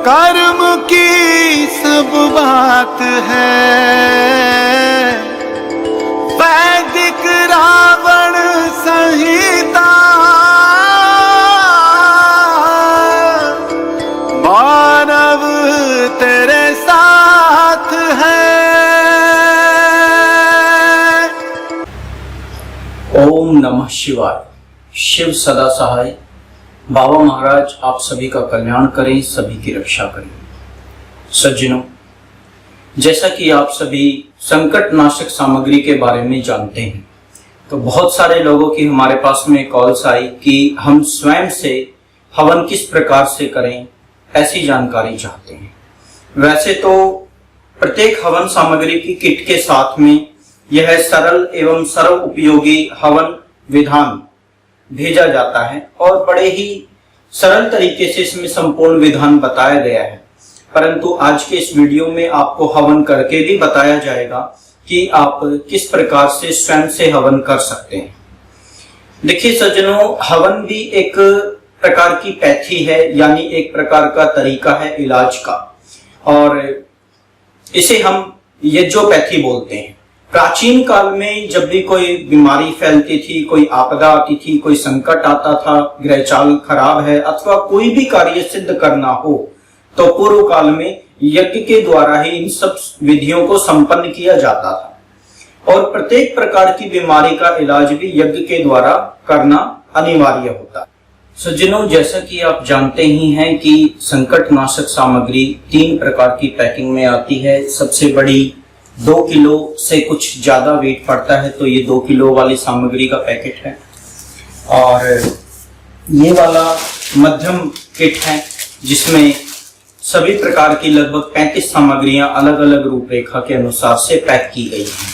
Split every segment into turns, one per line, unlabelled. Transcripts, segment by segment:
कर्म की सब बात है, वैदिक रावण संहिता, मानव तेरे साथ है।
ओम नमः शिवाय। शिव सदा सहाय। बाबा महाराज आप सभी का कल्याण करें, सभी की रक्षा करें। सज्जनों, जैसा कि आप सभी संकट नाशक सामग्री के बारे में जानते हैं, तो बहुत सारे लोगों की हमारे पास में कॉल्स आई कि हम स्वयं से हवन किस प्रकार से करें, ऐसी जानकारी चाहते हैं। वैसे तो प्रत्येक हवन सामग्री की किट के साथ में यह सरल एवं सर्व उपयोगी हवन विधान भेजा जाता है और बड़े ही सरल तरीके से इसमें संपूर्ण विधान बताया गया है। परंतु आज के इस वीडियो में आपको हवन करके भी बताया जाएगा कि आप किस प्रकार से स्वयं से हवन कर सकते हैं। देखिए सज्जनों, हवन भी एक प्रकार की पैथी है, यानी एक प्रकार का तरीका है इलाज का, और इसे हम यज्ञोपैथी बोलते हैं। प्राचीन काल में जब भी कोई बीमारी फैलती थी, कोई आपदा आती थी, कोई संकट आता था, ग्रह चाल खराब है अथवा कोई भी कार्य सिद्ध करना हो, तो पूर्व काल में यज्ञ के द्वारा ही इन सब विधियों को संपन्न किया जाता था और प्रत्येक प्रकार की बीमारी का इलाज भी यज्ञ के द्वारा करना अनिवार्य होता है। सज्जनों, जैसा कि आप जानते ही हैं कि संकट नाशक सामग्री 3 प्रकार की पैकिंग में आती है। सबसे बड़ी 2 किलो से कुछ ज्यादा वेट पड़ता है, तो ये 2 किलो वाली सामग्री का पैकेट है, और ये वाला मध्यम किट है जिसमें सभी प्रकार की लगभग 35 सामग्रियां अलग अलग रूपरेखा के अनुसार से पैक की गई हैं।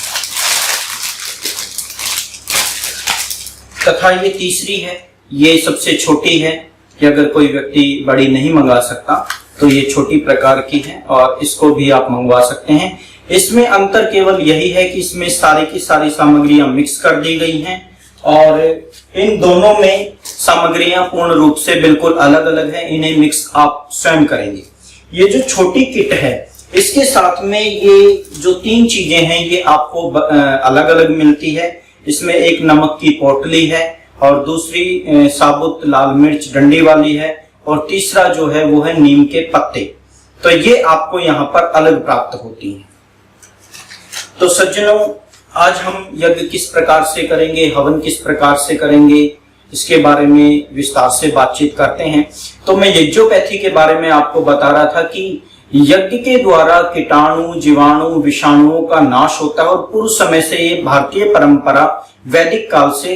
तथा ये तीसरी है, ये सबसे छोटी है कि अगर कोई व्यक्ति बड़ी नहीं मंगा सकता तो ये छोटी प्रकार की है और इसको भी आप मंगवा सकते हैं। इसमें अंतर केवल यही है कि इसमें सारी की सारी सामग्रियां मिक्स कर दी गई हैं और इन दोनों में सामग्रियां पूर्ण रूप से बिल्कुल अलग अलग हैं। इन्हें मिक्स आप स्वयं करेंगे। ये जो छोटी किट है, इसके साथ में ये जो 3 चीजें हैं ये आपको अलग अलग मिलती है। इसमें एक नमक की पोटली है और दूसरी साबुत लाल मिर्च डंडी वाली है और तीसरा जो है वो है नीम के पत्ते। तो ये आपको यहाँ पर अलग प्राप्त होती है। तो सज्जनों, आज हम यज्ञ किस प्रकार से करेंगे, हवन किस प्रकार से करेंगे, इसके बारे में विस्तार से बातचीत करते हैं। तो मैं यज्ञोपैथी के बारे में आपको बता रहा था कि यज्ञ के द्वारा कीटाणु, जीवाणु, विषाणुओं का नाश होता है और पूर्व समय से ये भारतीय परंपरा वैदिक काल से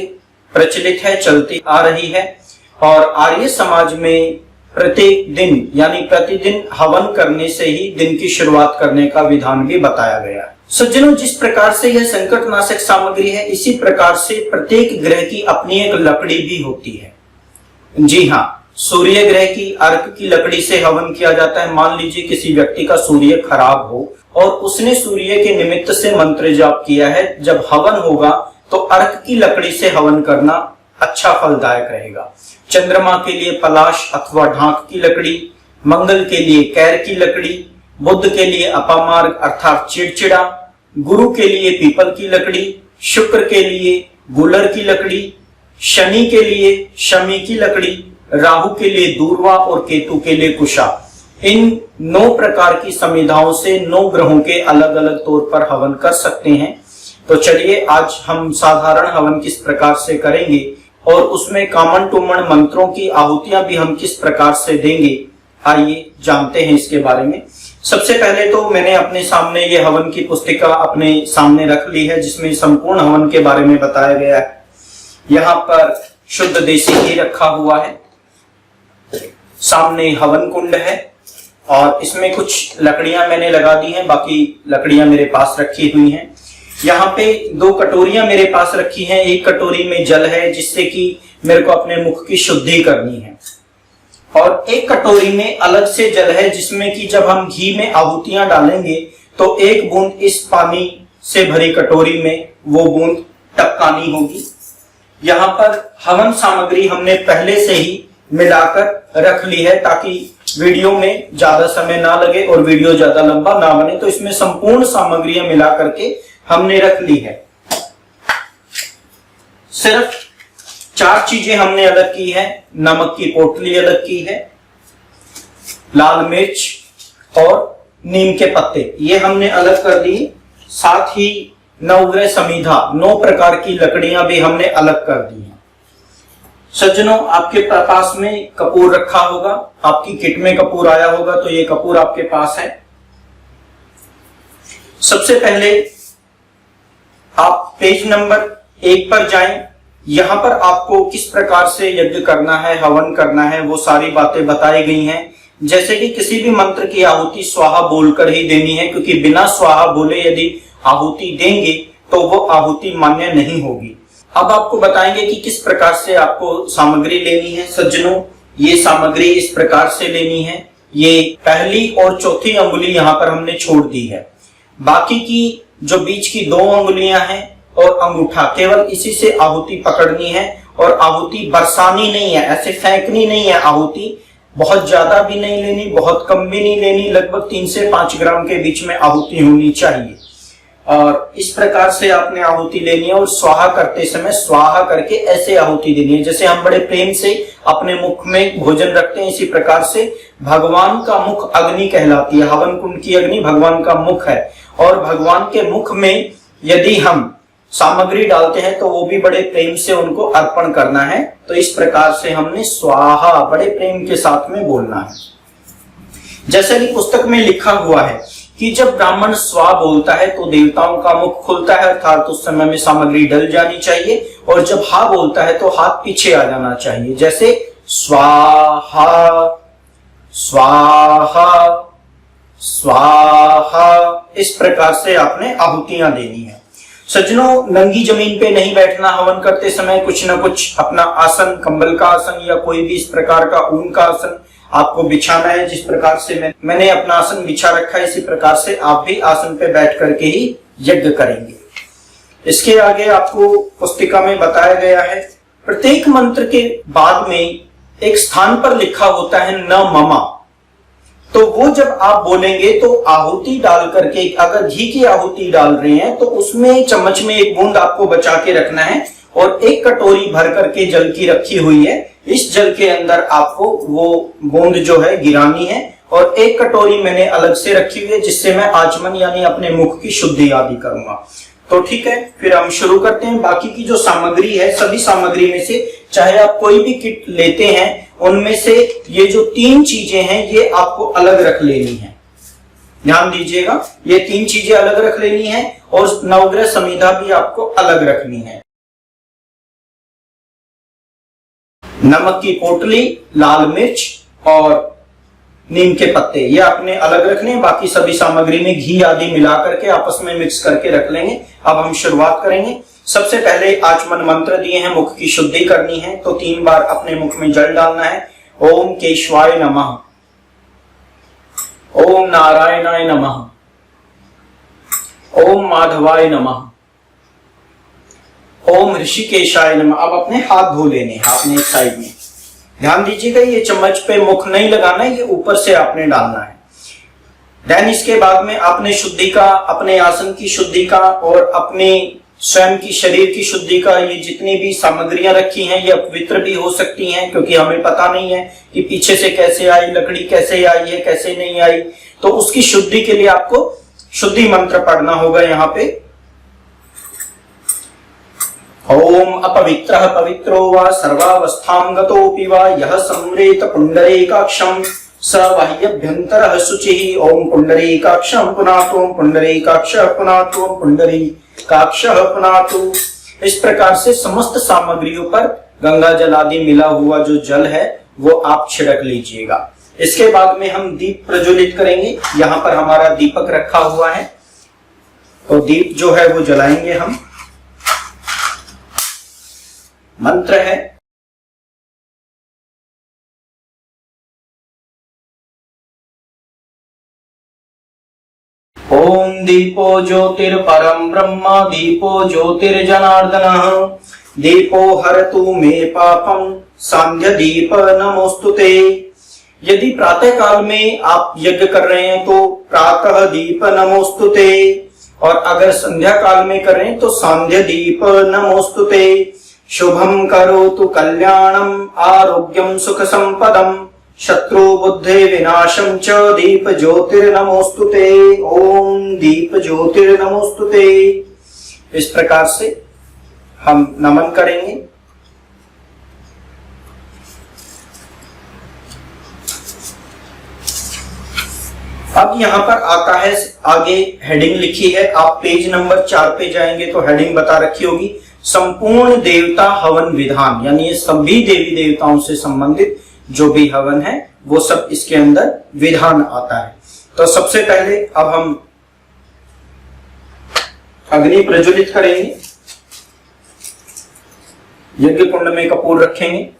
प्रचलित है, चलती आ रही है। और आर्य समाज में प्रत्येक दिन यानी प्रतिदिन हवन करने से ही दिन की शुरुआत करने का विधान भी बताया गया है। सज्जनों, जिस प्रकार से यह संकट नाशक सामग्री है, इसी प्रकार से प्रत्येक ग्रह की अपनी एक लकड़ी भी होती है। जी हाँ, सूर्य ग्रह की अर्क की लकड़ी से हवन किया जाता है। मान लीजिए किसी व्यक्ति का सूर्य खराब हो और उसने सूर्य के निमित्त से मंत्र जाप किया है, जब हवन होगा तो अर्क की लकड़ी से हवन करना अच्छा फलदायक रहेगा। चंद्रमा के लिए पलाश अथवा ढाक की लकड़ी, मंगल के लिए कैर की लकड़ी, बुध के लिए अपामार्ग अर्थात चिड़चिड़ा, गुरु के लिए पीपल की लकड़ी, शुक्र के लिए गुलर की लकड़ी, शनि के लिए शमी की लकड़ी, राहु के लिए दूर्वा और केतु के लिए कुशा। इन 9 प्रकार की संविधाओं से 9 ग्रहों के अलग अलग तौर पर हवन कर सकते हैं। तो चलिए आज हम साधारण हवन किस प्रकार से करेंगे और उसमें कामन टूमन मंत्रों की आहुतियां भी हम किस प्रकार से देंगे, आइए जानते हैं इसके बारे में। सबसे पहले तो मैंने अपने सामने ये हवन की पुस्तिका अपने सामने रख ली है, जिसमें संपूर्ण हवन के बारे में बताया गया है। यहाँ पर शुद्ध देसी घी रखा हुआ है, सामने हवन कुंड है और इसमें कुछ लकड़ियां मैंने लगा दी हैं, बाकी लकड़ियां मेरे पास रखी हुई हैं। यहाँ पे 2 कटोरियां मेरे पास रखी हैं। एक कटोरी में जल है जिससे कि मेरे को अपने मुख की शुद्धि करनी है, और एक कटोरी में अलग से जल है जिसमें कि जब हम घी में आहुतियां डालेंगे तो 1 बूंद इस पानी से भरी कटोरी में वो बूंद टपकानी होगी। यहाँ पर हवन सामग्री हमने पहले से ही मिलाकर रख ली है ताकि वीडियो में ज्यादा समय ना लगे और वीडियो ज्यादा लंबा ना बने, तो इसमें संपूर्ण सामग्रियां मिला करके हमने रख ली है। सिर्फ 4 चीजें हमने अलग की है। नमक की पोटली अलग की है, लाल मिर्च और नीम के पत्ते ये हमने अलग कर दिए। साथ ही नवग्रह समिधा 9 प्रकार की लकड़ियां भी हमने अलग कर दी हैं। सज्जनों, आपके पास में कपूर रखा होगा, आपकी किट में कपूर आया होगा, तो ये कपूर आपके पास है। सबसे पहले आप पेज नंबर 1 पर जाएं। यहां पर आपको किस प्रकार से यज्ञ करना है, हवन करना है, वो सारी बातें बताई गई हैं। जैसे कि किसी भी मंत्र की आहुति स्वाहा बोलकर ही देनी है, क्योंकि बिना स्वाहा बोले यदि आहुति देंगे तो वो आहुति मान्य नहीं होगी। अब आपको बताएंगे कि किस प्रकार से आपको सामग्री लेनी है। सज्जनों, ये सामग्री इस प्रकार से लेनी है। ये पहली और चौथी अंगुली यहाँ पर हमने छोड़ दी है। बाकी की जो बीच की 2 अंगुलियां हैं और अंगूठा, केवल इसी से आहुति पकड़नी है। और आहुति बरसानी नहीं है, ऐसे फेंकनी नहीं है। आहुति बहुत ज्यादा भी नहीं लेनी, बहुत कम भी नहीं लेनी, लगभग 3 से 5 ग्राम के बीच में आहुति होनी चाहिए। और इस प्रकार से आपने आहुति लेनी है और स्वाहा करते समय स्वाहा करके ऐसे आहुति देनी है, जैसे हम बड़े प्रेम से अपने मुख में भोजन रखते हैं। इसी प्रकार से भगवान का मुख अग्नि कहलाती है। हवन कुंड की अग्नि भगवान का मुख है, और भगवान के मुख में यदि हम सामग्री डालते हैं तो वो भी बड़े प्रेम से उनको अर्पण करना है। तो इस प्रकार से हमने स्वाहा बड़े प्रेम के साथ में बोलना है। जैसे कि पुस्तक में लिखा हुआ है कि जब ब्राह्मण स्वा बोलता है तो देवताओं का मुख खुलता है, अर्थात उस समय में सामग्री डल जानी चाहिए। और जब हा बोलता है तो हाथ पीछे आ जाना चाहिए, जैसे स्वाहा स्वाहा स्वाहा। इस प्रकार से आपने आहुतियां देनी है। सज्जनों, नंगी जमीन पे नहीं बैठना हवन करते समय। कुछ ना कुछ अपना आसन, कंबल का आसन या कोई भी इस प्रकार का ऊन का आसन आपको बिछाना है। जिस प्रकार से मैंने अपना आसन बिछा रखा है, इसी प्रकार से आप भी आसन पे बैठ करके ही यज्ञ करेंगे। इसके आगे आपको पुस्तिका में बताया गया है, प्रत्येक मंत्र के बाद में एक स्थान पर लिखा होता है न ममा। तो वो जब आप बोलेंगे तो आहुति डाल करके, अगर घी की आहुति डाल रहे हैं तो उसमें चम्मच में 1 बूंद आपको बचा के रखना है, और 1 कटोरी भर करके जल की रखी हुई है। इस जल के अंदर आपको वो बूंद जो है गिरानी है, और 1 कटोरी मैंने अलग से रखी हुई है, जिससे मैं आचमन यानी अपने मुख की शुद्धि आदि करूंगा। तो ठीक है, फिर हम शुरू करते हैं। बाकी की जो सामग्री है, सभी सामग्री में से चाहे आप कोई भी किट लेते हैं, उनमें से ये जो 3 चीजें हैं ये आपको अलग रख लेनी है। ध्यान दीजिएगा, ये 3 चीजें अलग रख लेनी है, और नवग्रह समिधा भी आपको अलग रखनी है। नमक की पोटली, लाल मिर्च और नीम के पत्ते ये आपने अलग रखने हैं। बाकी सभी सामग्री में घी आदि मिला करके आपस में मिक्स करके रख लेंगे। अब हम शुरुआत करेंगे। सबसे पहले आचमन मंत्र दिए हैं, मुख की शुद्धि करनी है, तो 3 बार अपने मुख में जल डालना है। ओम केशवाय नमः, ओम नारायणाय नमः, ओम माधवाय नमः, ओम ऋषिकेशाय नमः। अब अपने हाथ धो लेने हैं आपने एक साइड में। ध्यान दीजिएगा, ये चम्मच पे मुख नहीं लगाना है, ये ऊपर से आपने डालना है। देन इसके बाद में आपने शुद्धि का, अपने आसन की शुद्धि का और अपने स्वयं की शरीर की शुद्धि का, ये जितनी भी सामग्रियां रखी हैं ये अपवित्र भी हो सकती हैं, क्योंकि हमें पता नहीं है कि पीछे से कैसे आई, लकड़ी कैसे आई है, कैसे नहीं आई। तो उसकी शुद्धि के लिए आपको शुद्धि मंत्र पढ़ना होगा। यहाँ पे ओम अपवित्रः पवित्रो वा सर्वावस्थां गतोऽपि वा यः सम्रेत पुण्डरीकाक्षं स बाह्यभ्यन्तरः शुचिः। ओम पुण्डरीकाक्षं पुनातु, ओम पुण्डरीकाक्षः पुनातु, ओम पुण्डरीकाक्षः पुनातु। इस प्रकार से समस्त सामग्रियों पर गंगा जल आदि मिला हुआ जो जल है वो आप छिड़क लीजिएगा। इसके बाद में हम दीप प्रज्वलित करेंगे। यहाँ पर हमारा दीपक रखा हुआ है, तो दीप जो है वो जलाएंगे हम। मंत्र है ओम दीपो ज्योतिर्परम ब्रह्म, दीपो ज्योतिर्जनार्दनः, दीपो हरतु मे पापम, सांध्य दीप नमोस्तुते। यदि प्रातः काल में आप यज्ञ कर रहे हैं तो प्रातः दीप नमोस्तुते, और अगर संध्या काल में कर रहे हैं तो सांध्य दीप नमोस्तुते। शुभम करोतु कल्याणम आरोग्यम सुख संपदम शत्रु बुद्धि विनाशम च दीप ज्योतिर्नमोस्तुते। ओम दीप ज्योतिर्नमोस्तुते। इस प्रकार से हम नमन करेंगे। अब यहाँ पर आता है, आगे हेडिंग लिखी है, आप पेज नंबर 4 पे जाएंगे तो हेडिंग बता रखी होगी संपूर्ण देवता हवन विधान, यानी ये सभी देवी देवताओं से संबंधित जो भी हवन है वो सब इसके अंदर विधान आता है। तो सबसे पहले अब हम अग्नि प्रज्वलित करेंगे, यज्ञ कुंड में कपूर रखेंगे।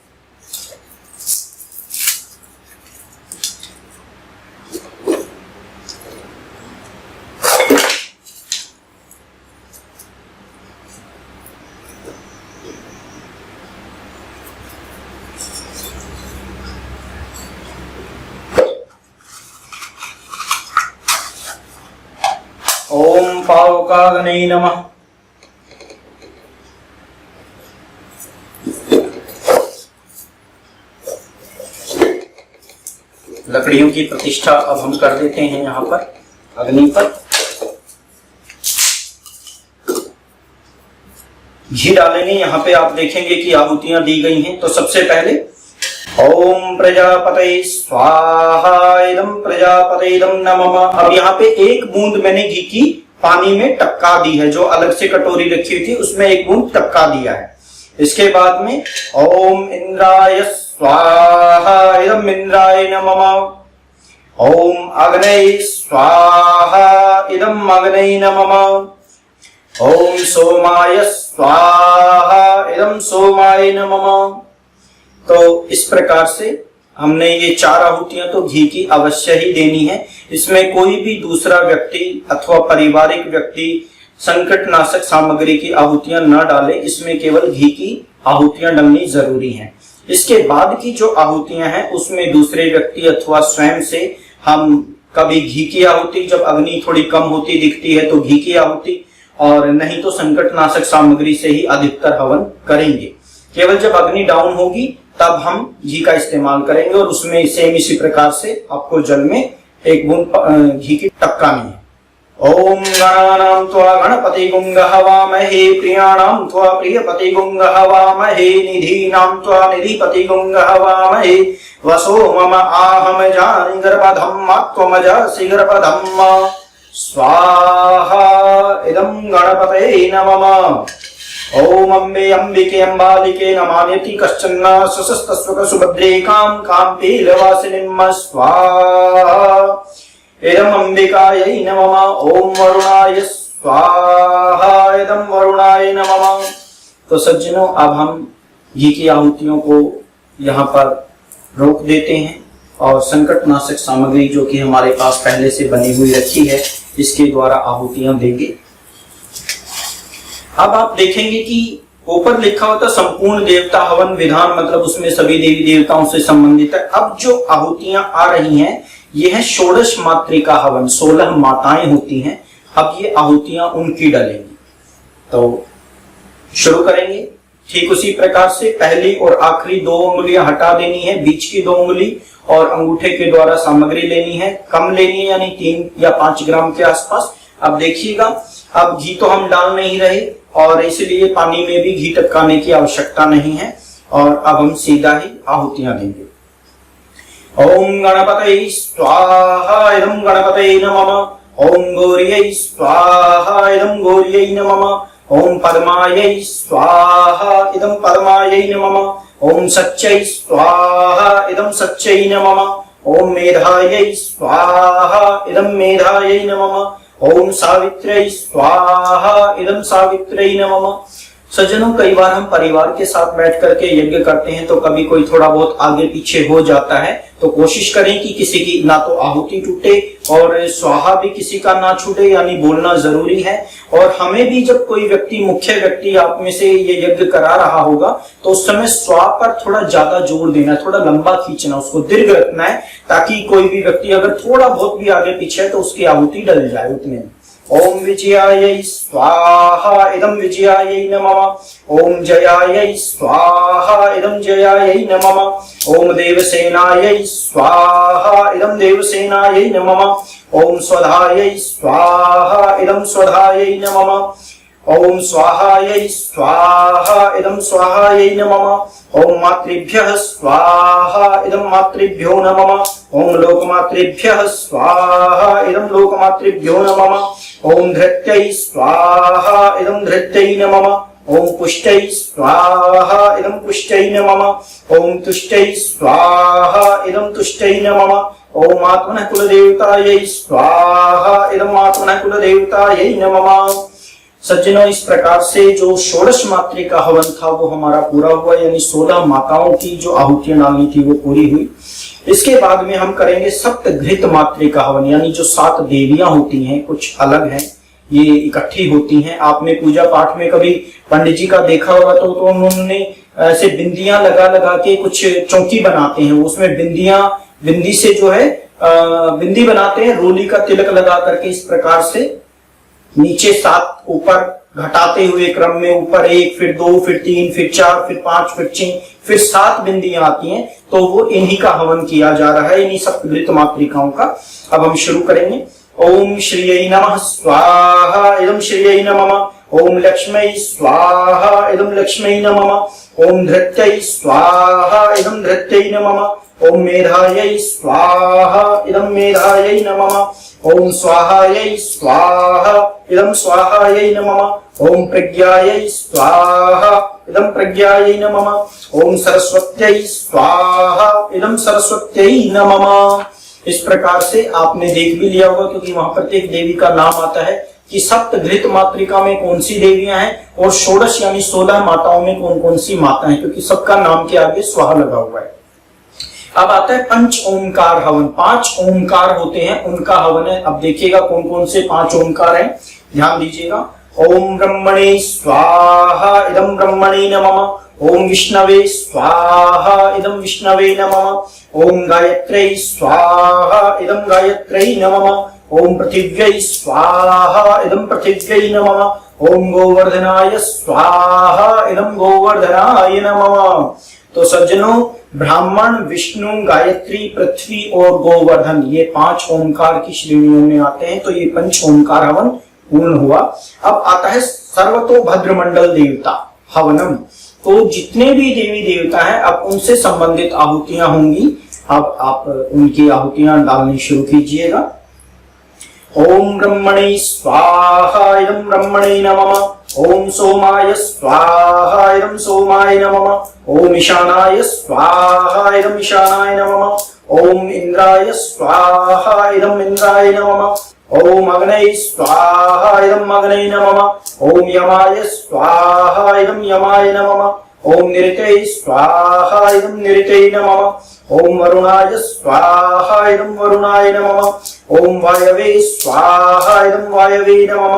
ओम पावकाग्नये नमः। लकड़ियों की प्रतिष्ठा अब हम कर देते हैं यहाँ पर अग्नि पर। घी डालेंगे, यहाँ पे आप देखेंगे कि आहुतियां दी गई हैं। तो सबसे पहले ओम प्रजापते स्वाहा इदं प्रजापते इदं नमः। अब यहाँ पे एक बूंद मैंने घी की पानी में टपका दी है, जो अलग से कटोरी रखी हुई थी उसमें एक बूंद टपका दिया है। इसके बाद में ओम इंद्राय स्वाहा इदं इंद्राय नमः। ओम अग्नये स्वाहा इदं अग्नये नमः। ओम सोमाय स्वाहा इदं सोमाय नमः। तो इस प्रकार से हमने ये 4 आहुतियां तो घी की अवश्य ही देनी है। इसमें कोई भी दूसरा व्यक्ति अथवा पारिवारिक व्यक्ति संकटनाशक सामग्री की आहुतियां न डाले, इसमें केवल घी की आहुतियां डलनी जरूरी हैं। इसके बाद की जो आहुतियां हैं उसमें दूसरे व्यक्ति अथवा स्वयं से हम कभी घी की आहुति, जब अग्नि थोड़ी कम होती दिखती है तो घी की आहुति, और नहीं तो संकटनाशक सामग्री से ही अधिकतर हवन करेंगे। केवल जब अग्नि डाउन होगी तब हम घी का इस्तेमाल करेंगे, और उसमें सेम इसी प्रकार से आपको जल में एक बूंद घी की टपकानी है। ओम गणानां त्वा गणपतिगुं हवामहे प्रियाणां त्वा प्रियपतिगुं हवामहे निधीनां त्वा निधिपतिगुं हवामहे वसो मम आहम जानि गर्भधम्मा त्वमजासि गर्भधम्मा स्वाहा इदं गणपतये नमः। ओम अम्बे अंबिके अंबालिके नमान्यति कश्चन सशस्तस्वक सुभद्रेकां काम्पीलवासिनीं स्वाहा इदं अंबिकायै नमः। ओम वरुणाय स्वाहा इदं वरुणाय नमः। तो सज्जनों, अब हम घी की आहुतियों को यहाँ पर रोक देते हैं और संकटनाशक सामग्री जो कि हमारे पास पहले से बनी हुई रखी है इसके द्वारा आहुतियां देंगे। अब आप देखेंगे कि ऊपर लिखा होता संपूर्ण देवता हवन विधान, मतलब उसमें सभी देवी देवताओं से संबंधित है। अब जो आहुतियां आ रही हैं ये है षोडश मातृका हवन, 16 माताएं होती हैं। अब ये आहुतियां उनकी डलेंगी। तो शुरू करेंगे ठीक उसी प्रकार से। पहली और आखिरी 2 उंगलियां हटा देनी है, बीच की 2 उंगली और अंगूठे के द्वारा सामग्री लेनी है। कम लेनी है, यानी 3 या 5 ग्राम के आसपास। अब देखिएगा, अब घी तो हम डाल नहीं रहे और इसलिए पानी में भी घी टपकाने की आवश्यकता नहीं है, और अब हम सीधा ही आहुतियां देंगे। ओम गणपतये स्वाहा इदं गणपतये नमः। ओम गौर्यै स्वाहा इदं गौर्यै नमः। ओम पद्मायै स्वाहा इदं पद्मायै नमः। ओम सच्यै स्वाहा इदं सच्यै नमः। ओम मेधायै स्वाहा इदं मेधायै नमः। ओम सावित्र्यै स्वाहा इदं सावित्र्यै नमः। सज्जनों, कई बार हम परिवार के साथ बैठ करके यज्ञ करते हैं तो कभी कोई थोड़ा बहुत आगे पीछे हो जाता है, तो कोशिश करें कि किसी की ना तो आहुति टूटे और स्वाहा भी किसी का ना छूटे, यानी बोलना जरूरी है। और हमें भी जब कोई व्यक्ति, मुख्य व्यक्ति आप में से ये यज्ञ करा रहा होगा तो उस समय स्वा पर थोड़ा ज्यादा जोर देना, थोड़ा लंबा खींचना, उसको दीर्घ रखना है, ताकि कोई भी व्यक्ति अगर थोड़ा बहुत भी आगे पीछे है तो उसकी आहुति डल जाए उतने में। ओम विजयायै स्वाहा इदं विजयायै नमः। ओम जयायै स्वाहा इदं जयायै नमः। ओम देवसेनायै स्वाहा इदं देवसेनायै नमः। ओम स्वधायै स्वाहा इदं स्वधायै नमः। ओम स्वाहायै स्वाहा इदं स्वाहायै नमः। ओम मातृभ्यः स्वाहा इदं मातृभ्यो नमः। ओम लोकमातृभ्यः स्वाहा इदं लोकमातृभ्यो नमः। ओम धृत्यै स्वाहा इदं धृत्यै नमः। ओम पुष्टै स्वाहा इदं पुष्टै नमः। ओम तुष्टै स्वाहा इदं तुष्टै नमः। ओम आत्मनः कुलदेवतायै स्वाहा इदं आत्मनः कुलदेवतायै नमः। सज्जनों, इस प्रकार से जो षोडश मात्रिका हवन था वो हमारा पूरा हुआ, यानी 16 माताओं की जो आहुतियां डालनी थी वो पूरी हुई। इसके बाद में हम करेंगे सप्तघृत मात्रिका हवन, यानी जो 7 देवियां होती हैं, कुछ अलग हैं, ये इकट्ठी होती हैं। आपने पूजा पाठ में कभी पंडित जी का देखा होगा तो उन्होंने ऐसे बिंदियां लगा लगा के कुछ चौकी बनाते हैं, उसमें बिंदी से जो है बिंदी बनाते हैं, रोली का तिलक लगा करके इस प्रकार से नीचे 7 ऊपर घटाते हुए क्रम में, ऊपर 1, फिर 2, फिर 3, फिर 4, फिर 5, फिर 6, फिर 7 बिंदियां आती हैं, तो वो इन्हीं का हवन किया जा रहा है, इन्हीं सप्तघृत मात्रिकाओं का। अब हम शुरू करेंगे। ओम श्रीयै नमः स्वाहा इदं श्रीयै नमः। ओम लक्ष्मै स्वाहा इदं लक्ष्मै नमः। ओम धृत्यै स्वाहा इदं धृत्यै नमः। ओम मेधायै स्वाहा इदं मेधायै नमः। ओम स्वाहायै स्वाहा इदं स्वाहायै नमः। ओम प्रज्ञायै स्वाहा इदं प्रज्ञायै नमः। ओम सरस्वत्यै स्वाहा इदं सरस्वत्यै नमः। इस प्रकार से आपने देख भी लिया होगा, क्योंकि वहां प्रत्येक देवी का नाम आता है कि सप्तघृत मात्रिका में कौन सी देवियां हैं और षोडश यानी 16 माताओं में कौन कौन सी माता हैं, क्योंकि सबका नाम के आगे स्वाहा लगा हुआ है। अब आता है पंच ओंकार हवन। 5 ओंकार होते हैं, उनका हवन है। अब देखिएगा कौन कौन से 5 ओंकार हैं, ध्यान दीजिएगा। ओम ब्रह्मणे स्वाहा इदं ब्रह्मणे नमः। ओम विष्णवे स्वाहा इदं विष्णवे नमः। ओम गायत्र्यै स्वाहा इदं गायत्र्यै नमः। ओम पृथिव्यै स्वाहा इदं पृथिव्यै नमः। ओम गोवर्धनाय स्वाहा इदं गोवर्धनाय नमः। तो सज्जनों, ब्राह्मण, विष्णु, गायत्री, पृथ्वी और गोवर्धन, ये 5 ओंकार की श्रेणियों में आते हैं। तो ये पंच ओंकार हवन पूर्ण हुआ। अब आता है सर्वतोभद्र मंडल देवता हवनम। तो जितने भी देवी देवता हैं, अब उनसे संबंधित आहुतियां होंगी। अब आप उनकी आहुतियां डालनी शुरू कीजिएगा। ओम ब्रह्मणे स्वाहा इदं ब्रह्मणे नमः। ओम सोमाय स्वाहा इदं सोमाय नमः। ओम ईशानाय स्वाहा इदं ईशानाय नमः। ओम इंद्राय स्वाहा इदं इंद्राय नमः। ओम अग्नये स्वाहा इदं अग्नये नमः। ओम यमाय स्वाहा इदं यमाय नमः। ओम निरतये स्वाहा इदं निरतये नमः। ओम वरुणाय स्वाहा इदं वरुणाय नमः। ओम वायवे स्वाहा इदं वायवे नमः।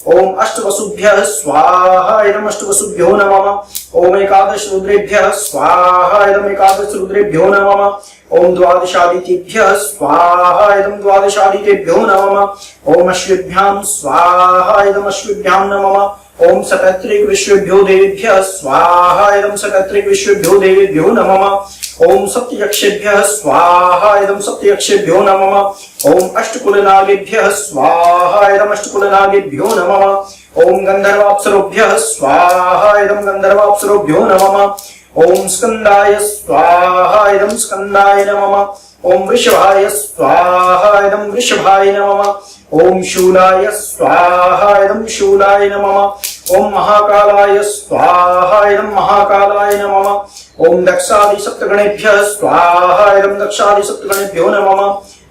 ओम अष्टवसुभ्यः स्वाहा इदं अष्टवसुभ्यो नमः। ओम एकादश रुद्रेभ्यः स्वाहा इदं एकादश रुद्रेभ्यो नमः। ओम द्वादशादितेभ्यः स्वाहा इदं द्वादशादितेभ्यो नमः। ओम अश्विभ्यां स्वाहा इदं अश्विभ्यां नमः। ओम सकत्रिक विश्वेभ्यो देवेभ्यः स्वाहा इदं सकत्रिक विश्वेभ्यो देवेभ्यो नमः। ओम सप्तयक्षेभ्यः स्वाहा इदं सप्तयक्षेभ्यो नमः। ओम अष्टकुलनागेभ्यः स्वाहा इदं अष्टकुलनागेभ्यो नमः। ओम गंधर्वाप्सरोभ्यः स्वाहा इदं गंधर्वाप्सरोभ्यो नमः। ओम स्कंदाय स्वाहा इदं स्कंदाय नमः। ओम वृषभाय स्वाहा इदं वृषभाय नमः। ओम शूलाय स्वाहा इदं शूलाय नमः। ओम महाकालाय स्वाहा इदं महाकालाय नमः। ओम दक्षादि सप्तगणेभ्यः स्वाहा इदं दक्षादि सप्तगणेभ्यो नमः।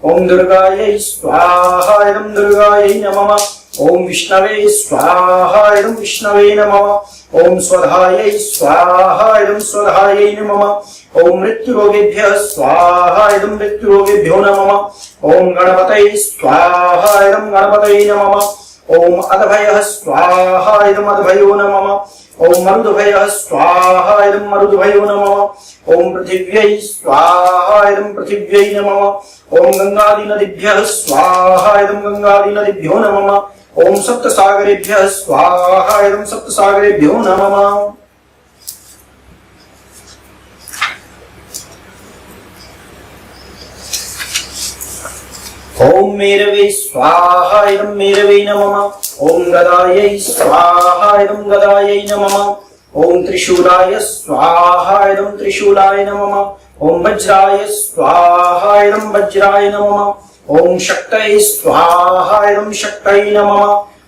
ओम दुर्गायै स्वाहा इदं दुर्गायै नमः। ओम विष्णवे स्वाहा इदं विष्णवे नमः। ओम स्वधायै स्वाहा इदं स्वधायै नमः। ओम मृत्युरोगेभ्यः स्वाहा इदं मृत्युरोगेभ्यो नमः। ओम गणपतये स्वाहा इदं गणपतये नमः। ओम अदभयः स्वाहा इदं अदभयो नमः। ओम मरुद्भयः स्वाहा इदं मरुद्भयो नमः। ओम पृथिव्यै स्वाहा इदं पृथिव्यै नमः। ओम गंगादिनदीभ्यः स्वाहा इदं गंगादिनदीभ्यो नमः। ओम सप्तसागरेभ्यः स्वाहा इदं सप्तसागरेभ्यो नमः। ओम मेरवे स्वाहा इदं मेरवे नमः। ओम गदायै स्वाहा इदं गदायै नमः। ओम त्रिशूलाय स्वाहा इदं त्रिशूलाय नमः। ओम वज्राय स्वाहा इदं वज्राय नमः। ओम शक्तये स्वाहा इदं शक्तये नमः।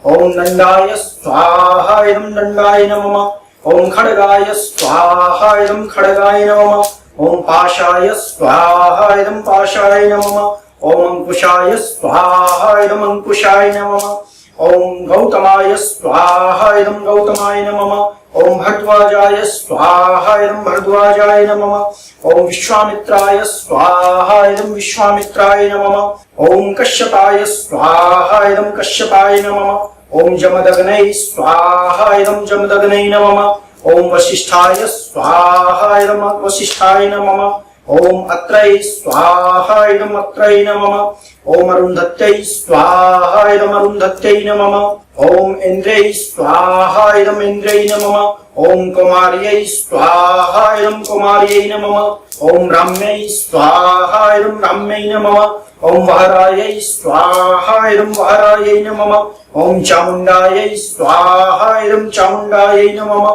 ओम दंडाय स्वाहा इदं दंडाय नमः। ओम खड्गाय स्वाहा इदं खड्गाय नमः। ओम पाशाय स्वाहा इदं पाशाय नमः। ओम अंकुशाय स्वाहा इदं अंकुशाय नमः। ओम गौतमाय स्वाहा इदं गौतमाय नमः। ओम भरद्वाजाय स्वाहा इदं भरद्वाजाय नमः। ओम विश्वामित्राय स्वाहा इदं विश्वामित्राय नमः। ओम कश्यपाय स्वाहा इदं कश्यपाय नमः। ओम जमदग्नये स्वाहा इदं जमदग्नये नमः। ओम वसिष्ठाय स्वाहा इदं वसिष्ठाय नमः। ओम अत्रये स्वाहा इदं अत्रये नमः। ओम अरुन्धत्यै स्वाहा इदं अरुन्धत्यै नमः। ओम इन्द्रै स्वाहा इदं इन्द्रै नमः। ओम कुमार्यै स्वाहा इदं कुमार्यै नमः। ओम राम्यै स्वाहा इदं राम्यै नमः। ओम वहरायै स्वाहा इदं वहरायै नमः। ओम चामुण्डायै स्वाहा इदं चामुण्डायै नमः।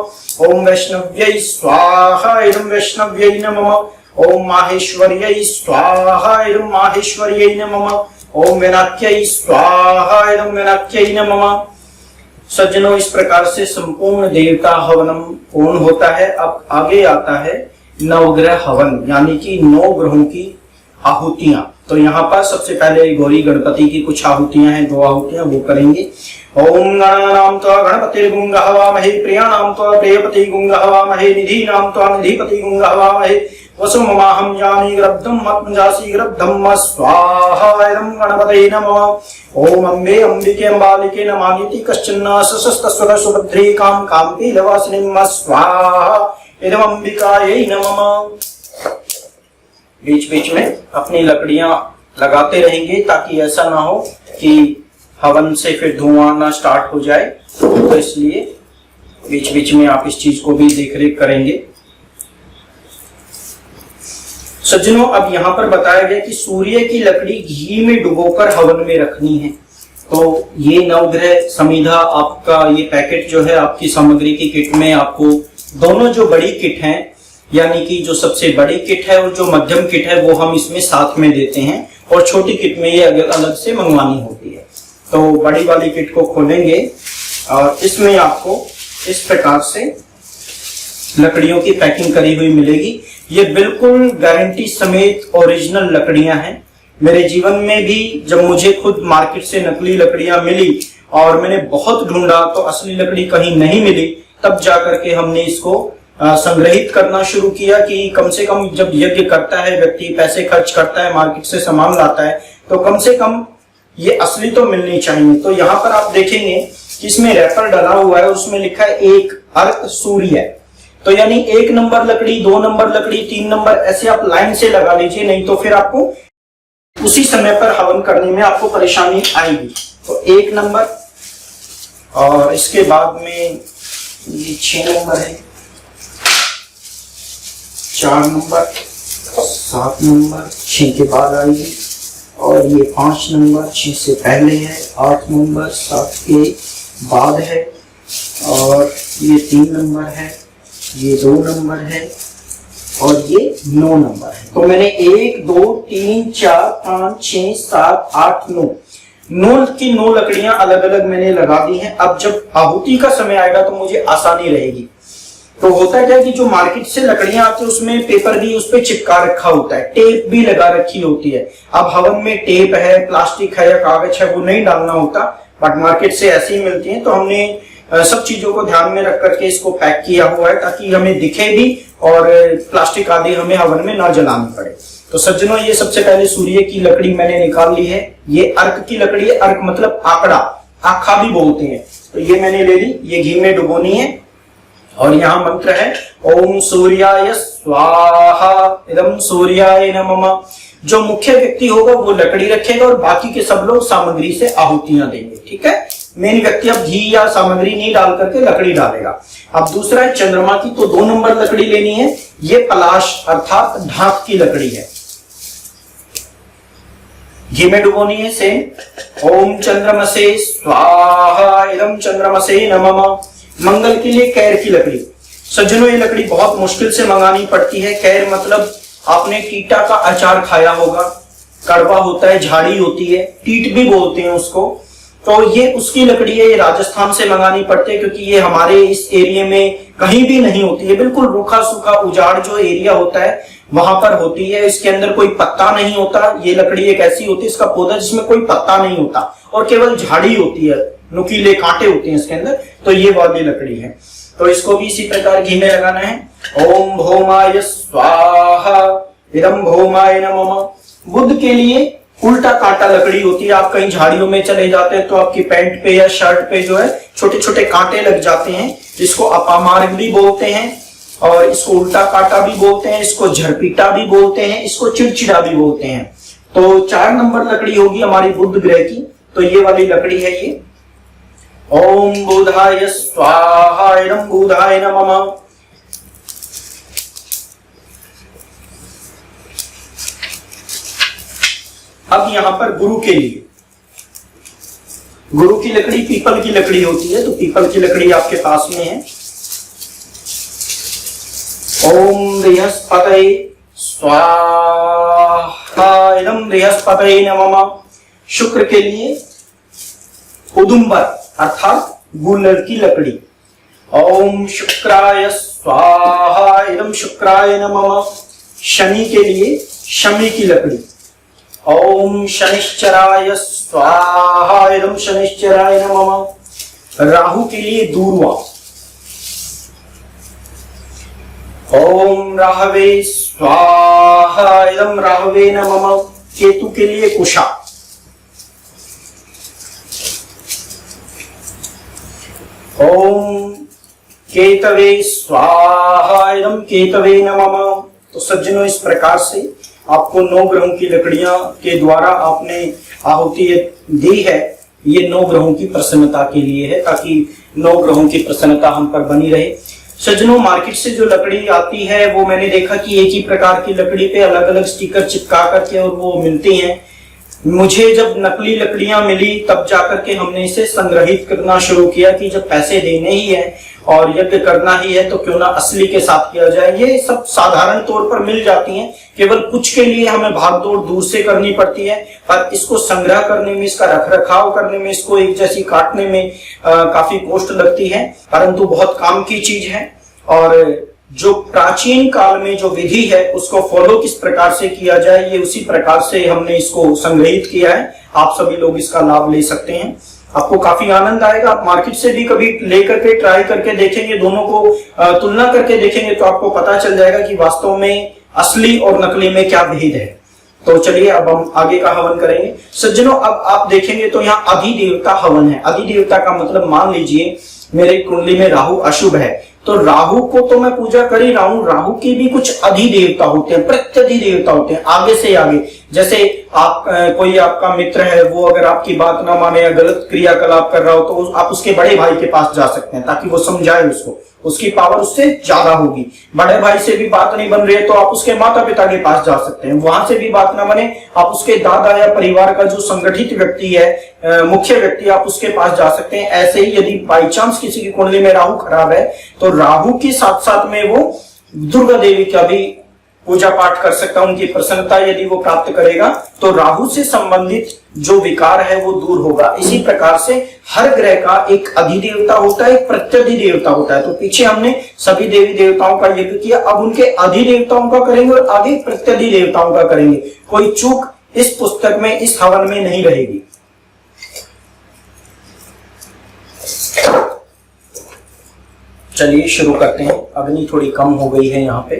ओम वैष्णव्यै स्वाहा इदं वैष्णव्यै नमः। ओम माहेश्वर्यै स्वाहा इदं माहेश्वर्यै नमः। ओम विनाक्यै स्वाहा इदं विनाक्यै नमः। सज्जनों, इस प्रकार से संपूर्ण देवता हवनम पूर्ण होता है। अब आगे आता है नवग्रह हवन, यानी कि 9 ग्रहों की आहुतियां। तो यहाँ पर सबसे पहले गौरी गणपति की कुछ आहुतियां हैं, 2 आहुतियां वो करेंगे। ओम गणानां त्वा गणपतिर्गुं गहवामहे, प्रियाणां त्वा प्रियपतिर्गुं गहवामहे, निधीनां त्वा निधिपतिर्गुं गहवामहे, वसुममाहं जानी ग्रब्धं मत्मजासि ग्रब्धं स्वाहा इदं गणपतये नमः। ओम अम्बे अम्बिके अम्बालिके नमामीति कश्चिन्ना सशस्तस्वर सुभद्रीकां कान्तिलवासिनीं स्वाहा इदं अंबिकायै नमः। बीच बीच में अपनी लकड़ियां लगाते रहेंगे ताकि ऐसा ना हो कि हवन से फिर धुआं ना स्टार्ट हो जाए, तो इसलिए बीच बीच में आप इस चीज को भी देख रेख करेंगे। सज्जनों, अब यहाँ पर बताया गया कि सूर्य की लकड़ी घी में डुबोकर हवन में रखनी है। तो ये नवग्रह समिधा आपका ये पैकेट जो है आपकी सामग्री की किट में आपको दोनों जो बड़ी किट हैं, यानी कि जो सबसे बड़ी किट है और जो मध्यम किट है वो हम इसमें साथ में देते हैं, और छोटी किट में ये अलग से मंगवानी होती है। तो बड़ी वाली किट को खोलेंगे और इसमें आपको इस प्रकार से लकड़ियों की पैकिंग करी हुई मिलेगी। ये बिल्कुल गारंटी समेत ओरिजिनल लकड़ियां हैं। मेरे जीवन में भी जब मुझे खुद मार्केट से नकली लकड़ियां मिली और मैंने बहुत ढूंढा तो असली लकड़ी कहीं नहीं मिली, तब जाकर के हमने इसको संग्रहित करना शुरू किया कि कम से कम जब यज्ञ करता है व्यक्ति, पैसे खर्च करता है, मार्केट से सामान लाता है, तो कम से कम ये असली तो मिलनी चाहिए। तो यहाँ पर आप देखेंगे कि इसमें रैपर डला हुआ है, उसमें लिखा है 1 अर्थ सूर्य। तो यानी 1 नंबर लकड़ी, 2 नंबर लकड़ी, 3 नंबर, ऐसे आप लाइन से लगा लीजिए, नहीं तो फिर आपको उसी समय पर हवन करने में आपको परेशानी आएगी। तो 1 नंबर, और इसके बाद में ये 6 नंबर है, 4 नंबर, 7 नंबर 6 के बाद आएगी, और ये 5 नंबर 6 से पहले है, 8 नंबर 7 के बाद है, और ये 3 नंबर है, ये 2 नंबर है, और ये 9 नंबर है। तो मैंने 1 2 3 4 5 6 7 8 9 की 9 लकड़ियां अलग अलग मैंने लगा दी हैं। अब जब आहुति का समय आएगा तो मुझे आसानी रहेगी। तो होता क्या है कि जो मार्केट से लकड़ियां आती है उसमें पेपर भी उस पर चिपका रखा होता है, टेप भी लगा रखी होती है। अब हवन में टेप है, प्लास्टिक है या कागज है, वो नहीं डालना होता, बट मार्केट से ऐसी ही मिलती हैं। तो हमने सब चीजों को ध्यान में रख करके इसको पैक किया हुआ है ताकि हमें दिखे भी और प्लास्टिक आदि हमें हवन में ना जलानी पड़े। तो सज्जनों, ये सबसे पहले सूर्य की लकड़ी मैंने निकाल ली है। ये अर्क की लकड़ी है। अर्क मतलब आंकड़ा, आखा भी बोलते हैं। तो ये मैंने ले ली, ये घी में डुबोनी है। और यहाँ मंत्र है ओम सूर्याय स्वाहा इदं सूर्याय नमः। जो मुख्य व्यक्ति होगा वो लकड़ी रखेगा और बाकी के सब लोग सामग्री से आहुतियां देंगे। ठीक है, मेन व्यक्ति अब घी या सामग्री नहीं डाल करके लकड़ी डालेगा। अब दूसरा है चंद्रमा की, तो 2 नंबर लकड़ी लेनी है। ये पलाश अर्थात ढाक की लकड़ी है, घी में डुबोनी है। सेम ओम चंद्रमसे स्वाहा इदं चंद्रमसे नमः। मंगल के लिए कैर की लकड़ी। सज्जनों, ये लकड़ी बहुत मुश्किल से मंगानी पड़ती है। कैर मतलब आपने टीटा का अचार खाया होगा, कड़वा होता है, झाड़ी होती है, टीट भी बोलते हैं उसको। तो ये उसकी लकड़ी है। ये राजस्थान से मंगानी पड़ती है क्योंकि ये हमारे इस एरिया में कहीं भी नहीं होती है। बिल्कुल रूखा सूखा उजाड़ जो एरिया होता है वहां पर होती है। इसके अंदर कोई पत्ता नहीं होता। ये लकड़ी एक ऐसी होती है, इसका पौधा जिसमें कोई पत्ता नहीं होता और केवल झाड़ी होती है, नुकीले कांटे होते हैं इसके अंदर। तो ये वाली लकड़ी है। तो इसको भी इसी प्रकार घी में लगाना है। ओम भौमाय स्वाहा इदं भौमाय नमः। बुध के लिए उल्टा कांटा लकड़ी होती है। आप कहीं झाड़ियों में चले जाते हैं तो आपकी पैंट पे या शर्ट पे जो है छोटे छोटे कांटे लग जाते हैं, जिसको अपामार्ग भी बोलते हैं और इसको उल्टा कांटा भी बोलते हैं, इसको झरपीटा भी बोलते हैं, इसको चिड़चिड़ा भी बोलते हैं। तो 4 नंबर लकड़ी होगी हमारी बुध ग्रह की। तो ये वाली लकड़ी है ये। ओम बुधाय स्वाहा इदं बुधाय नमः। अब यहां पर गुरु के लिए, गुरु की लकड़ी पीपल की लकड़ी होती है। तो पीपल की लकड़ी आपके पास में है। ओम बृहस्पतये स्वाहा इदं बृहस्पतये नमः। शुक्र के लिए उदुम्बर अर्थात गूलर की लकड़ी। ओम शुक्राय स्वाहा इदं शुक्राय नमः। शनि के लिए शमी की लकड़ी। ओम शनिश्चराय स्वाहा इदं शनिश्चराय नमः। राहु के लिए दूर्वा। ओम राहवे स्वाहा इदं राहवे नमः। केतु के लिए कुशा। ओम केतवे स्वाहा इदं केतवे नमः। तो सज्जनों, इस प्रकार से आपको 9 ग्रहों की लकड़ियां के द्वारा आपने आहुति दी है। ये 9 ग्रहों की प्रसन्नता के लिए है, ताकि 9 ग्रहों की प्रसन्नता हम पर बनी रहे। सज्जनों, मार्केट से जो लकड़ी आती है वो मैंने देखा कि एक ही प्रकार की लकड़ी पे अलग अलग स्टिकर चिपका करके और वो मिलती हैं। मुझे जब नकली लकड़ियां मिली तब जाकर के हमने इसे संग्रहित करना शुरू किया कि जब पैसे देने ही है और यज्ञ करना ही है तो क्यों ना असली के साथ किया जाए। ये सब साधारण तौर पर मिल जाती हैं, केवल कुछ के लिए हमें भागदौड़ दूर से करनी पड़ती है। पर इसको संग्रह करने में, इसका रख रखाव करने में, इसको एक जैसी काटने में काफी कॉस्ट लगती है, परंतु बहुत काम की चीज है। और जो प्राचीन काल में जो विधि है उसको फॉलो किस प्रकार से किया जाए, ये उसी प्रकार से हमने इसको संग्रहित किया है। आप सभी लोग इसका लाभ ले सकते हैं। आपको काफी आनंद आएगा। आप मार्केट से भी कभी लेकर के ट्राई करके देखेंगे, दोनों को तुलना करके देखेंगे तो आपको पता चल जाएगा कि वास्तव में असली और नकली में क्या भेद है। तो चलिए अब हम आगे का हवन करेंगे। सज्जनों, अब आप देखेंगे तो यहाँ अधिदेवता हवन है। अधिदेवता का मतलब, मान लीजिए मेरे कुंडली में राहु अशुभ है तो राहु को तो मैं पूजा कर ही रहा हूं, राहु के भी कुछ अधिदेवता होते हैं, प्रत्यधिदेवता होते हैं, आगे से आगे। जैसे आप कोई आपका मित्र है, वो अगर आपकी बात ना माने या गलत क्रियाकलाप कर रहा हो तो आप उसके बड़े भाई के पास जा सकते हैं ताकि वो समझाए उसको, उसकी पावर उससे ज्यादा होगी। बड़े भाई से भी बात नहीं बन रही है तो आप उसके माता पिता के पास जा सकते हैं। वहां से भी बात ना बने, आप उसके दादा या परिवार का जो संगठित व्यक्ति है, मुख्य व्यक्ति, आप उसके पास जा सकते हैं। ऐसे ही यदि बाई चांस किसी की कुंडली में राहु खराब है तो राहु के साथ साथ में वो दुर्गा देवी का भी पूजा पाठ कर सकता है। उनकी प्रसन्नता यदि वो प्राप्त करेगा तो राहु से संबंधित जो विकार है वो दूर होगा। इसी प्रकार से हर ग्रह का एक अधिदेवता होता है, एक प्रत्यधिदेवता होता है। तो पीछे हमने सभी देवी देवताओं का यज्ञ किया, अब उनके अधिदेवताओं का करेंगे और आगे प्रत्यधिदेवताओं का करेंगे। कोई चूक इस पुस्तक में, इस हवन में नहीं रहेगी। चलिए शुरू करते हैं। अग्नि थोड़ी कम हो गई है यहाँ पे।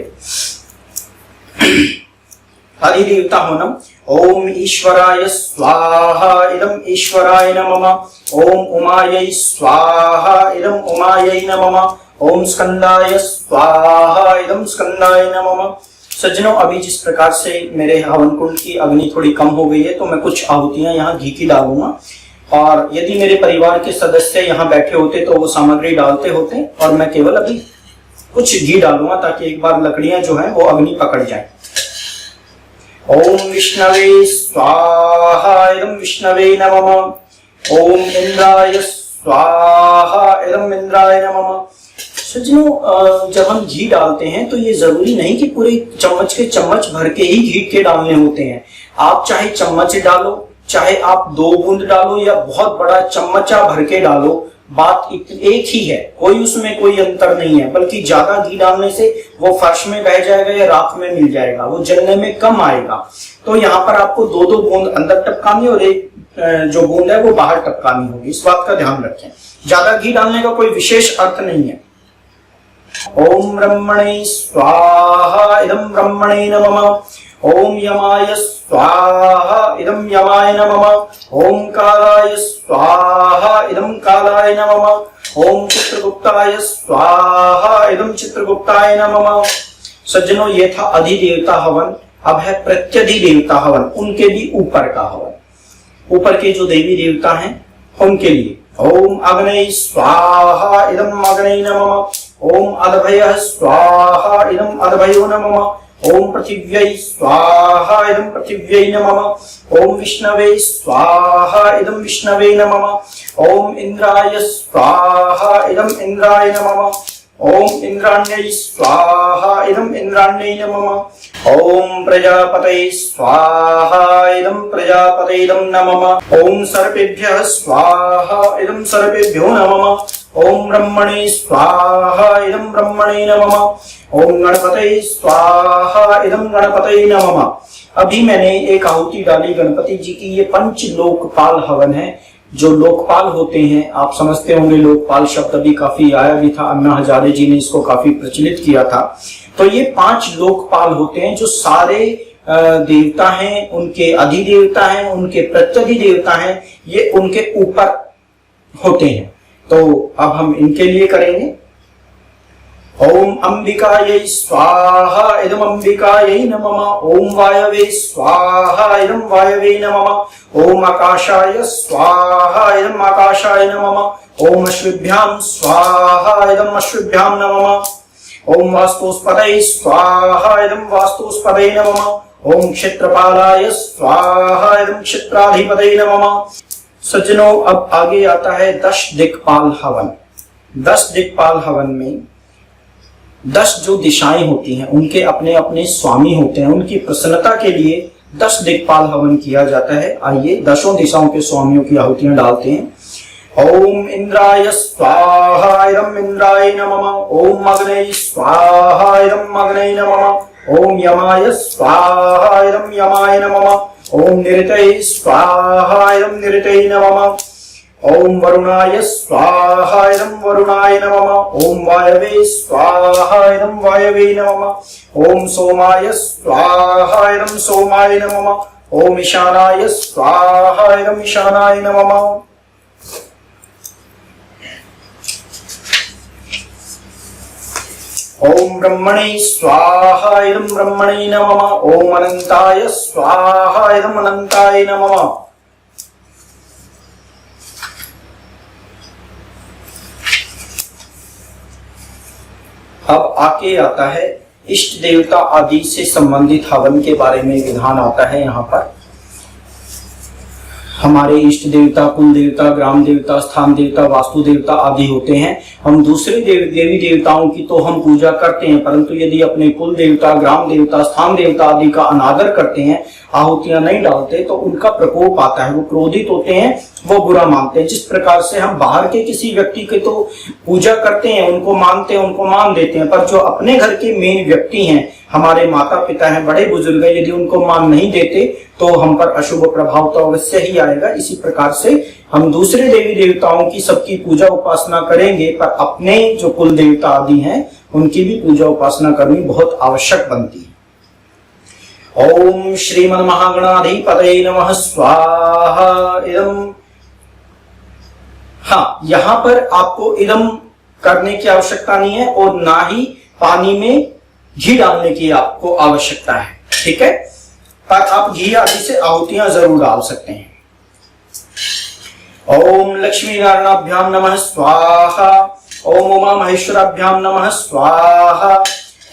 अधिदेवता होनम। ओम ईश्वराय स्वाहा इदम ईश्वराय नमः। ओम उमायै स्वाहा इदम उमायै नमः। ओम स्कंदाय स्वाहा इदम स्कंदाय नमः। सज्जनों, अभी जिस प्रकार से मेरे हवन कुंड की अग्नि थोड़ी कम हो गई है तो मैं कुछ आहुतियां यहाँ घी की डालूंगा, और यदि मेरे परिवार के सदस्य यहाँ बैठे होते तो वो सामग्री डालते होते, और मैं केवल अभी कुछ घी डालूंगा ताकि एक बार लकड़ियां जो है वो अग्नि पकड़ जाए। ओम विष्णवे स्वाहा इदम विष्णवे नमः। ओम इंद्राय स्वाहा इदम इंद्राय नमः। सज्जनों, जब हम घी डालते हैं तो ये जरूरी नहीं कि पूरे चम्मच के चम्मच भर के ही घी के डालने होते हैं। आप चाहे चम्मच डालो, चाहे आप 2 बूंद डालो, या बहुत बड़ा चम्मचा भर के डालो, बात एक ही है, कोई उसमें कोई अंतर नहीं है। बल्कि ज्यादा घी डालने से वो फर्श में बह जाएगा या राख में मिल जाएगा, वो जलने में कम आएगा। तो यहाँ पर आपको 2-2 बूंद अंदर टपकानी और एक जो बूंद है वो बाहर टपकानी होगी। इस बात का ध्यान रखें। ज्यादा घी डालने का कोई विशेष अर्थ नहीं है। ओम ब्रह्मणे स्वाहा इदम ब्रह्मणे नमः। ओम यमाय स्वाहा इदम यमाय नमः। ओम कालाय स्वाहा इदम कालाय नमः। ओम चित्रगुप्ताय स्वाहा इदम चित्रगुप्ताय नमः। सज्जनों, ये था अधिदेवता हवन। अब है प्रत्यधिदेवता हवन, उनके भी ऊपर का हवन। ऊपर के जो देवी देवता हैं उनके लिए। ओम अग्नये स्वाहा इदम अग्नये नमः। ओम अदभयः स्वाहा इदम अदभयो नमः। ओम पृथिव्यै स्वाहा इदम पृथिव्यै नमः। ओम विष्णवे स्वाहा इदम विष्णवे नमः। ओम इंद्राय स्वाहा इदम इंद्राय नमः। ओम इंद्राण्यै स्वाहा इदम इंद्राण्यै नमः। ओम प्रजापतये स्वाहा इदम प्रजापतेयं नमः। ओम सर्पेभ्यः स्वाहा इदम सर्पेभ्यो नमः। ओम ब्रह्मणे स्वाहा इदम ब्रह्मणे नमः। ओम गणपतये स्वाहा इदम गणपतये नमः। अभी मैंने एक आहुति डाली गणपति जी की। ये पंच लोकपाल हवन है। जो लोकपाल होते हैं, आप समझते होंगे, लोकपाल शब्द अभी काफी आया भी था, अन्ना हजारे जी ने इसको काफी प्रचलित किया था। तो ये 5 लोकपाल होते हैं जो सारे देवता हैं, उनके अधिदेवता हैं, उनके प्रत्यधिदेवता हैं, ये उनके ऊपर होते हैं। तो अब हम इनके लिए करेंगे। ओम अंबिकायै स्वाहा इदम अंबिकायै नमः। ओम वायवे स्वाहा इदम वायवे नमः। ओम आकाशाय स्वाहा इदम आकाशाय नमः। ओम अश्विभ्याम स्वाहा इदम अश्विभ्याम नमः। ओम वास्तुस्पतये स्वाहा इदम वास्तुस्पतये नमः। ओम क्षेत्रपालाय स्वाहा इदम क्षेत्राधिपतये नमः। सज्जनों, अब आगे आता है 10 दिक्पाल हवन। 10 दिक्पाल हवन में 10 जो दिशाएं होती हैं उनके अपने अपने स्वामी होते हैं। उनकी प्रसन्नता के लिए 10 दिक्पाल हवन किया जाता है। आइए 10 दिशाओं के स्वामियों की आहुतियां डालते हैं। ओम इंद्राय स्वाहा इदम इंद्राय नमः। ओम अग्नये स्वाहा इदम अग्नये नमः। ओम यमाय स्वाहा इदम यमाय नमः। ओम निरतये स्वाहा इदम निरतये नमः। ओम वरुणाय स्वाहा इदम वरुणाय नमः। ओम वायवे स्वाहा इदम वायवे नमः। ओम सोमाय स्वाहा इदम सोमाय नमः। ओम ईशानाय स्वाहा इदम ईशानाय नमः। ओम ब्रह्मणे स्वाहा इदम ब्रह्मणे नमः। ओम अनंताय स्वाहा इदम अनंताय नमः। अब आके आता है इष्ट देवता आदि से संबंधित हवन के बारे में विधान आता है। यहाँ पर हमारे इष्ट देवता, कुल देवता, ग्राम देवता, स्थान देवता, वास्तु देवता आदि होते हैं। हम दूसरे देवी देवताओं की तो हम पूजा करते हैं, परंतु यदि अपने कुल देवता, ग्राम देवता, स्थान देवता आदि का अनादर करते हैं, आहुतियां नहीं डालते, तो उनका प्रकोप आता है। वो क्रोधित होते हैं, वो बुरा मानते हैं। जिस प्रकार से हम बाहर के किसी व्यक्ति की तो पूजा करते हैं, उनको मानते हैं, उनको मान देते हैं, पर जो अपने घर के मेन व्यक्ति हैं, हमारे माता पिता हैं, बड़े बुजुर्ग हैं, यदि उनको मान नहीं देते तो हम पर अशुभ प्रभाव तो अवश्य ही आएगा। इसी प्रकार से हम दूसरे देवी देवताओं की सबकी पूजा उपासना करेंगे, पर अपने जो कुल देवता आदि हैं उनकी भी पूजा उपासना करनी बहुत आवश्यक बनती है। ओम श्रीमन महागणाधिपतये नमः स्वाहा। इदम, हाँ, यहां पर आपको इदम करने की आवश्यकता नहीं है और ना ही पानी में घी डालने की आपको आवश्यकता है, ठीक है। पर आप घी आदि से आहुतियां जरूर डाल सकते हैं। ओम लक्ष्मी नारायणाभ्याम नमः स्वाहा। ओम उमा महेश्वराभ्याम नमः स्वाहा।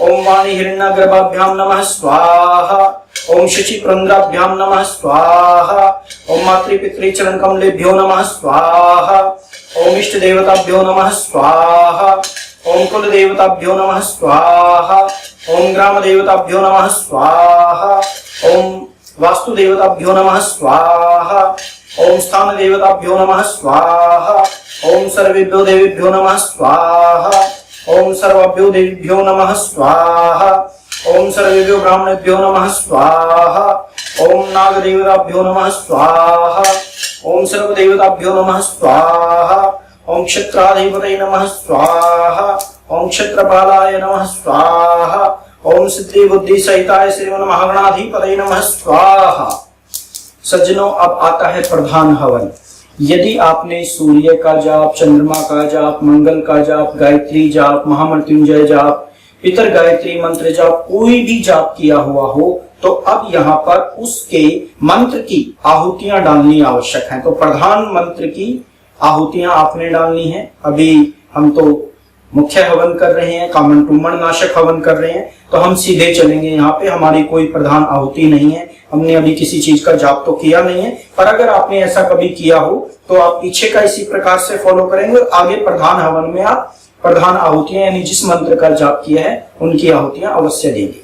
ओम वाणी हिरण्यगर्भाभ्याम नमः स्वाहा। ओम शचि प्रंद्राभ्याम नमः स्वाहा। ओम मातृ पितृ चरण कमलेभ्यो नमः स्वाहा। ओम इष्ट देवताभ्यो नमः स्वाहा। ओम कुल देवताभ्यो नमः स्वाहा। ओम ग्राम देवताभ्यो नमः स्वाहा। ओम वास्तु देवताभ्यो नमः स्वाहा। ओम स्थान देवताभ्यो नमः स्वाहा। ओम सर्वेभ्यो देवीभ्यो नमः स्वाहा। ओम सर्वेभ्यो देवीभ्यो नमः स्वाहा। ओम सर्वेभ्यो ब्राह्मणेभ्यो नमः स्वाहा। ओम नाग देवताभ्यो नमः स्वाहा। ओम सर्व देवताभ्यो नमः स्वाहा। ओम क्षत्राधिपतये नमः स्वाहा। ओम क्षत्रपालाय नमः स्वाहा। ओम सिद्धि बुद्धि सहिताय श्रीमन महागणाधिपतये नमः स्वाहा। सज्जनों, अब आता है प्रधान हवन। यदि आपने सूर्य का जाप, चंद्रमा का जाप, मंगल का जाप, गायत्री जाप, महामृत्युंजय जाप, पितर गायत्री मंत्र जाप, कोई भी जाप किया हुआ हो, तो अब यहाँ पर उसके मंत्र की आहुतियां डालनी आवश्यक है। तो प्रधान मंत्र की आहुतियां आपने डालनी है। अभी हम तो मुख्य हवन कर रहे हैं, कामन टूमण नाशक हवन कर रहे हैं, तो हम सीधे चलेंगे। यहाँ पे हमारी कोई प्रधान आहुति नहीं है, हमने अभी किसी चीज का जाप तो किया नहीं है। पर अगर आपने ऐसा कभी किया हो तो आप पीछे का इसी प्रकार से फॉलो करेंगे और आगे प्रधान हवन में आप प्रधान आहुतियां यानी जिस मंत्र का जाप किया है उनकी आहुतियां अवश्य देंगे।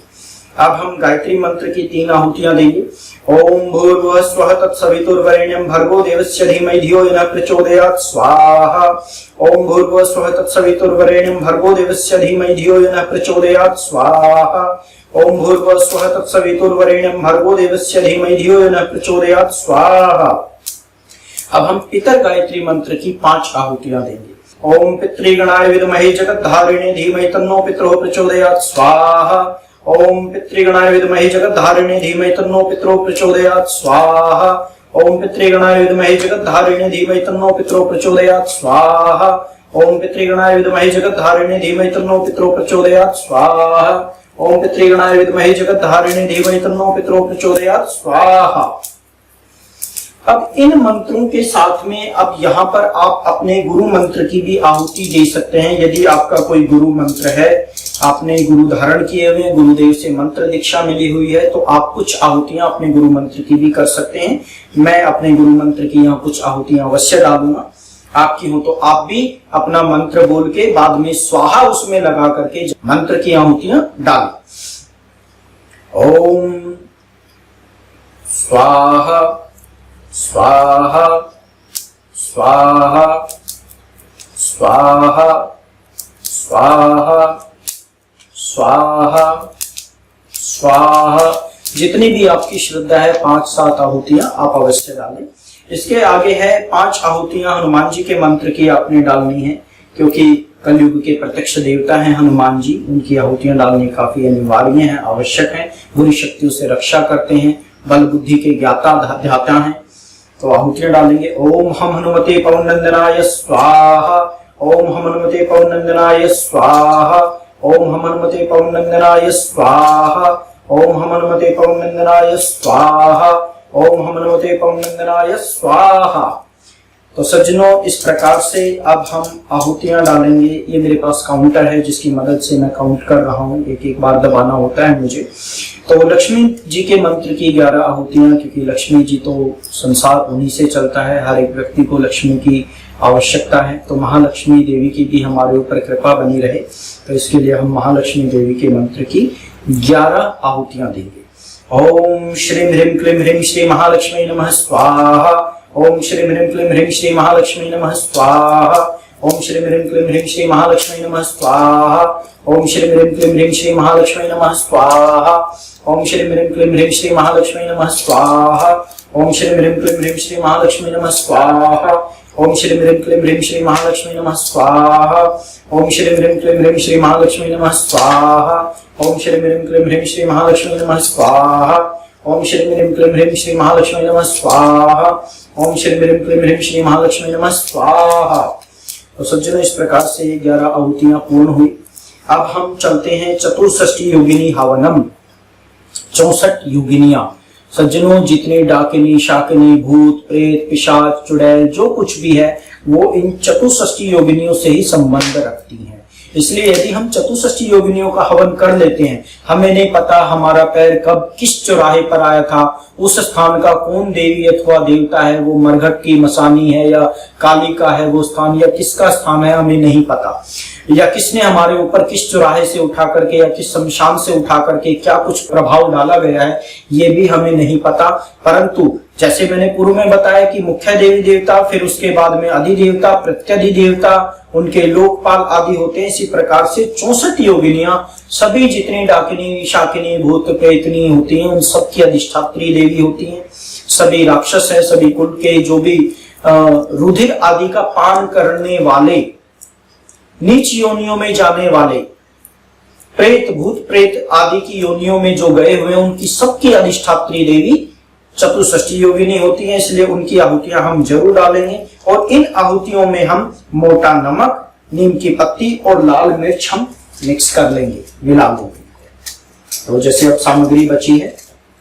अब हम गायत्री मंत्र की 3 आहुतियां देंगे। ओम भूर्भुवः स्वः तत्सवितुर्वरेण्यं भर्गो देवस्य धीमहि धियो यो नः प्रचोदयात् स्वाहा। ओम भूर्भुवः स्वः तत्सवितुर्वरेण्यं भर्गो देवस्य धीमहि धियो यो नः प्रचोदयात् स्वाहा। ओम भूर्भुवः स्वः तत्सवितुर्वरेण्यं भर्गो देवस्य धीमहि धियो यो नः प्रचोदयात् स्वाहा। अब हम पितर गायत्री मंत्र की 5 आहुतियां देंगे। ओम पितृगणाय विद्महे जगद्धारिणे धीमहि तन्नो पितरो प्रचोदयात् स्वाहा। ओम पितृगणाय विद्महे जगद्धारिणे धीमहि तन्नो पितरो प्रचोदयात् स्वाहा। ओम पितृगणाय विद्महे जगद्धारिणे धीमहि तन्नो पितरो प्रचोदयात् स्वाहा। ओम पितृगणाय विद्महे जगद्धारिणे धीमहि तन्नो पितरो प्रचोदयात् स्वाहा। ओम पितृगणाय विद्महे जगद्धारिणे धीमहि तन्नो पितरो प्रचोदयात् स्वाहा। अब इन मंत्रों के साथ में अब यहाँ पर आप अपने गुरु मंत्र की भी आहुति दे सकते हैं। यदि आपका कोई गुरु मंत्र है, आपने गुरु धारण किए हुए, गुरुदेव से मंत्र दीक्षा मिली हुई है, तो आप कुछ आहुतियां अपने गुरु मंत्र की भी कर सकते हैं। मैं अपने गुरु मंत्र की यहाँ कुछ आहुतियां अवश्य डालूंगा। आपकी हो तो आप भी अपना मंत्र बोल के बाद में स्वाहा उसमें लगा करके मंत्र की आहुतियां डालें। ओम स्वाहा स्वाहा स्वाहा स्वाहा स्वाहा स्वाहा स्वाहा। जितनी भी आपकी श्रद्धा है 5-7 आहुतियां आप अवश्य डालें। इसके आगे है 5 आहुतियां हनुमान जी के मंत्र की आपने डालनी है, क्योंकि कलयुग के प्रत्यक्ष देवता हैं हनुमान जी। उनकी आहुतियां डालनी काफी अनिवार्य है, आवश्यक है। बुरी शक्तियों से रक्षा करते हैं, बल बुद्धि के ज्ञाता ध्याता हैं, तो आहुतियां डालेंगे। ओम हम हनुमते पवनंदनाय स्वाहा। ओम हम हनुमते पवनंदनाय स्वाहा। ओम हम हनुमते पवनंदनाय स्वाहा। ओम हम हनुमते पवनंदनाय स्वाहा। ओम हम हनुमते पवनंदनाय स्वाहा। तो सज्जनों, इस प्रकार से अब हम आहुतियां डालेंगे। ये मेरे पास काउंटर है जिसकी मदद से मैं काउंट कर रहा हूँ, एक एक बार दबाना होता है मुझे। तो लक्ष्मी जी के मंत्र की 11 आहुतियां, क्योंकि लक्ष्मी जी तो संसार उन्हीं से चलता है, हर एक व्यक्ति को लक्ष्मी की आवश्यकता है। तो महालक्ष्मी देवी की भी हमारे ऊपर कृपा बनी रहे, तो इसके लिए हम महालक्ष्मी देवी के मंत्र की 11 आहुतियां देंगे। ओम श्रीम ह्रीम क्लीम ह्रीम श्री महालक्ष्मी नमः स्वाहा। ओम श्रीम ह्रीम क्लीम ह्रीम श्री महालक्ष्मी नमः स्वाहा। ओम श्रीम ह्रीं क्लीं ह्रीं श्री महालक्ष्मी नमः स्वाहा। ओम श्रीम ह्रीं क्लीं ह्रीं श्री महालक्ष्मी नमः स्वाहा। ओम श्रीम ह्रीं क्लीं ह्रीं श्री महालक्ष्मी नमः स्वाहा। ओम श्रीम ह्रीं क्लीं ह्रीं श्री महालक्ष्मी नमः स्वाहा। ओम श्रीम ह्रीं क्लीं ह्रीं श्री महालक्ष्मी नमः स्वाहा। ओम श्रीम ह्रीं क्लीं ह्रीं श्री महालक्ष्मी नमः स्वाहा। ओम श्रीम ह्रीं क्लीं ह्रीं श्री महालक्ष्मी नमः स्वाहा। ओम श्रीम ह्रीं क्लीं ह्रीं श्री महालक्ष्मी नमः स्वाहा। ओम श्रीम ह्रीं क्लीं ह्रीं श्री महालक्ष्मी नमः स्वाहा। तो सज्जनों, इस प्रकार से 11 आहुतियां पूर्ण हुई। अब हम चलते हैं चतुष्षष्ठी योगिनी हवनम, 64 योगिनियां। सज्जनों, जितने डाकिनी, शाकिनी, भूत, प्रेत, पिशाच, चुड़ैल जो कुछ भी है वो इन चतुष्षष्ठी योगिनियों से ही संबंध रखती हैं। इसलिए यदि हम चतुष्षष्ठी योगिनियों का हवन कर लेते हैं, हमें नहीं पता हमारा पैर कब किस चौराहे पर आया था, उस स्थान का कौन देवी अथवा देवता है, वो मरघट की मसानी है या काली का है वो स्थान, या किसका स्थान है हमें नहीं पता, या किसने हमारे ऊपर किस चौराहे से उठा करके या किस शमशान से उठा करके क्या कुछ प्रभाव डाला गया है, ये भी हमें नहीं पता। परंतु जैसे मैंने पूर्व में बताया कि मुख्य देवी देवता, फिर उसके बाद में अधिदेवता, प्रत्यधिदेवता, उनके लोकपाल आदि होते हैं। इसी प्रकार से 64 योगिनियां, सभी जितनी डाकिनी, शाकिनी, भूत, प्रेतनी होती हैं, उन सबकी अधिष्ठात्री देवी होती हैं। सभी राक्षस है, सभी कुल के जो भी रुधिर आदि का पान करने वाले, नीच योनियों में जाने वाले, प्रेत, भूत, प्रेत आदि की योनियों में जो गए हुए, उनकी सबकी अधिष्ठात्री देवी चतुष्षष्ठी योगिनी होती है। इसलिए उनकी आहुतियां हम जरूर डालेंगे और इन आहुतियों में हम मोटा नमक, नीम की पत्ती और लाल मिर्च हम मिक्स कर लेंगे, मिला लेंगे। तो जैसे अब सामग्री बची है,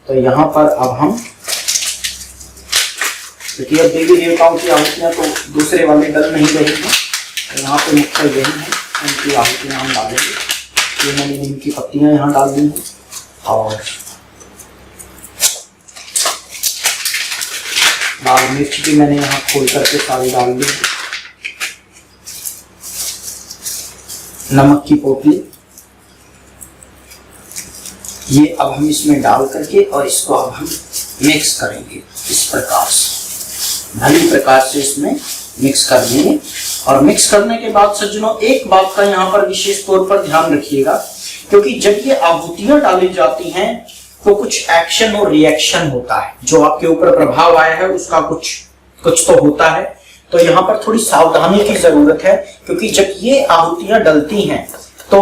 तो यहाँ पर अब हम, क्योंकि अब देवी देवताओं की आहुतियां तो दूसरे वाले डल नहीं रही है, तो यहाँ पे मुख्य यही है, उनकी आहुतियां हम डालेंगे। ये मैंने नीम की पत्तियां यहाँ डाल दी हैं और लाल मिर्च भी मैंने यहाँ खोल करके सारी डाल दी। नमक की पोटली, ये अब हम इसमें डाल करके और इसको अब हम मिक्स करेंगे इस प्रकार से, भली प्रकार से इसमें मिक्स कर देंगे। और मिक्स करने के बाद सज्जनों, एक बात का यहाँ पर विशेष तौर पर ध्यान रखिएगा, क्योंकि जब ये आहुतियां डाली जाती हैं तो कुछ एक्शन और रिएक्शन होता है, जो आपके ऊपर प्रभाव आया है उसका कुछ तो होता है। तो यहाँ पर थोड़ी सावधानी की जरूरत है, क्योंकि जब ये आहुतियां डलती हैं तो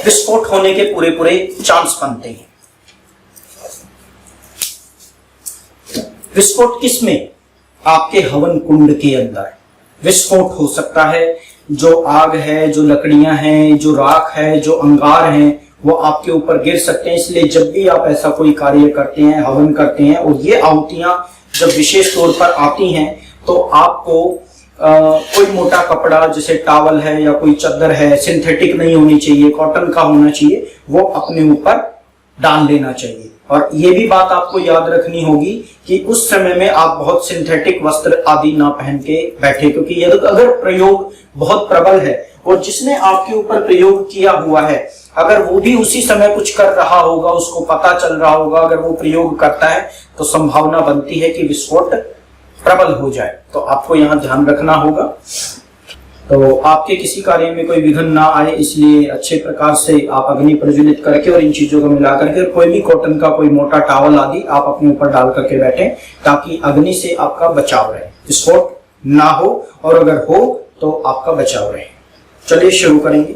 विस्फोट होने के पूरे चांस बनते हैं। विस्फोट किसमें? आपके हवन कुंड के अंदर विस्फोट हो सकता है। जो आग है, जो लकड़ियां हैं, जो राख है, जो अंगार हैं, वो आपके ऊपर गिर सकते हैं। इसलिए जब भी आप ऐसा कोई कार्य करते हैं, हवन करते हैं, और ये आहुतियां जब विशेष तौर पर आती हैं, तो आपको कोई मोटा कपड़ा जैसे टॉवल है या कोई चादर है, सिंथेटिक नहीं होनी चाहिए, कॉटन का होना चाहिए, वो अपने ऊपर डाल लेना चाहिए। और ये भी बात आपको याद रखनी होगी कि उस समय में आप बहुत सिंथेटिक वस्त्र आदि ना पहन के बैठे, क्योंकि अगर प्रयोग बहुत प्रबल है और जिसने आपके ऊपर प्रयोग किया हुआ है, अगर वो भी उसी समय कुछ कर रहा होगा, उसको पता चल रहा होगा, अगर वो प्रयोग करता है, तो संभावना बनती है कि विस्फोट प्रबल हो जाए। तो आपको यहाँ ध्यान रखना होगा, तो आपके किसी कार्य में कोई विघ्न ना आए, इसलिए अच्छे प्रकार से आप अग्नि प्रज्वलित करके और इन चीजों को मिला करके, और कोई भी कॉटन का कोई मोटा टॉवल आदि आप अपने ऊपर डाल करके बैठे, ताकि अग्नि से आपका बचाव रहे, विस्फोट ना हो, और अगर हो तो आपका बचाव रहे। चलिए शुरू करेंगे।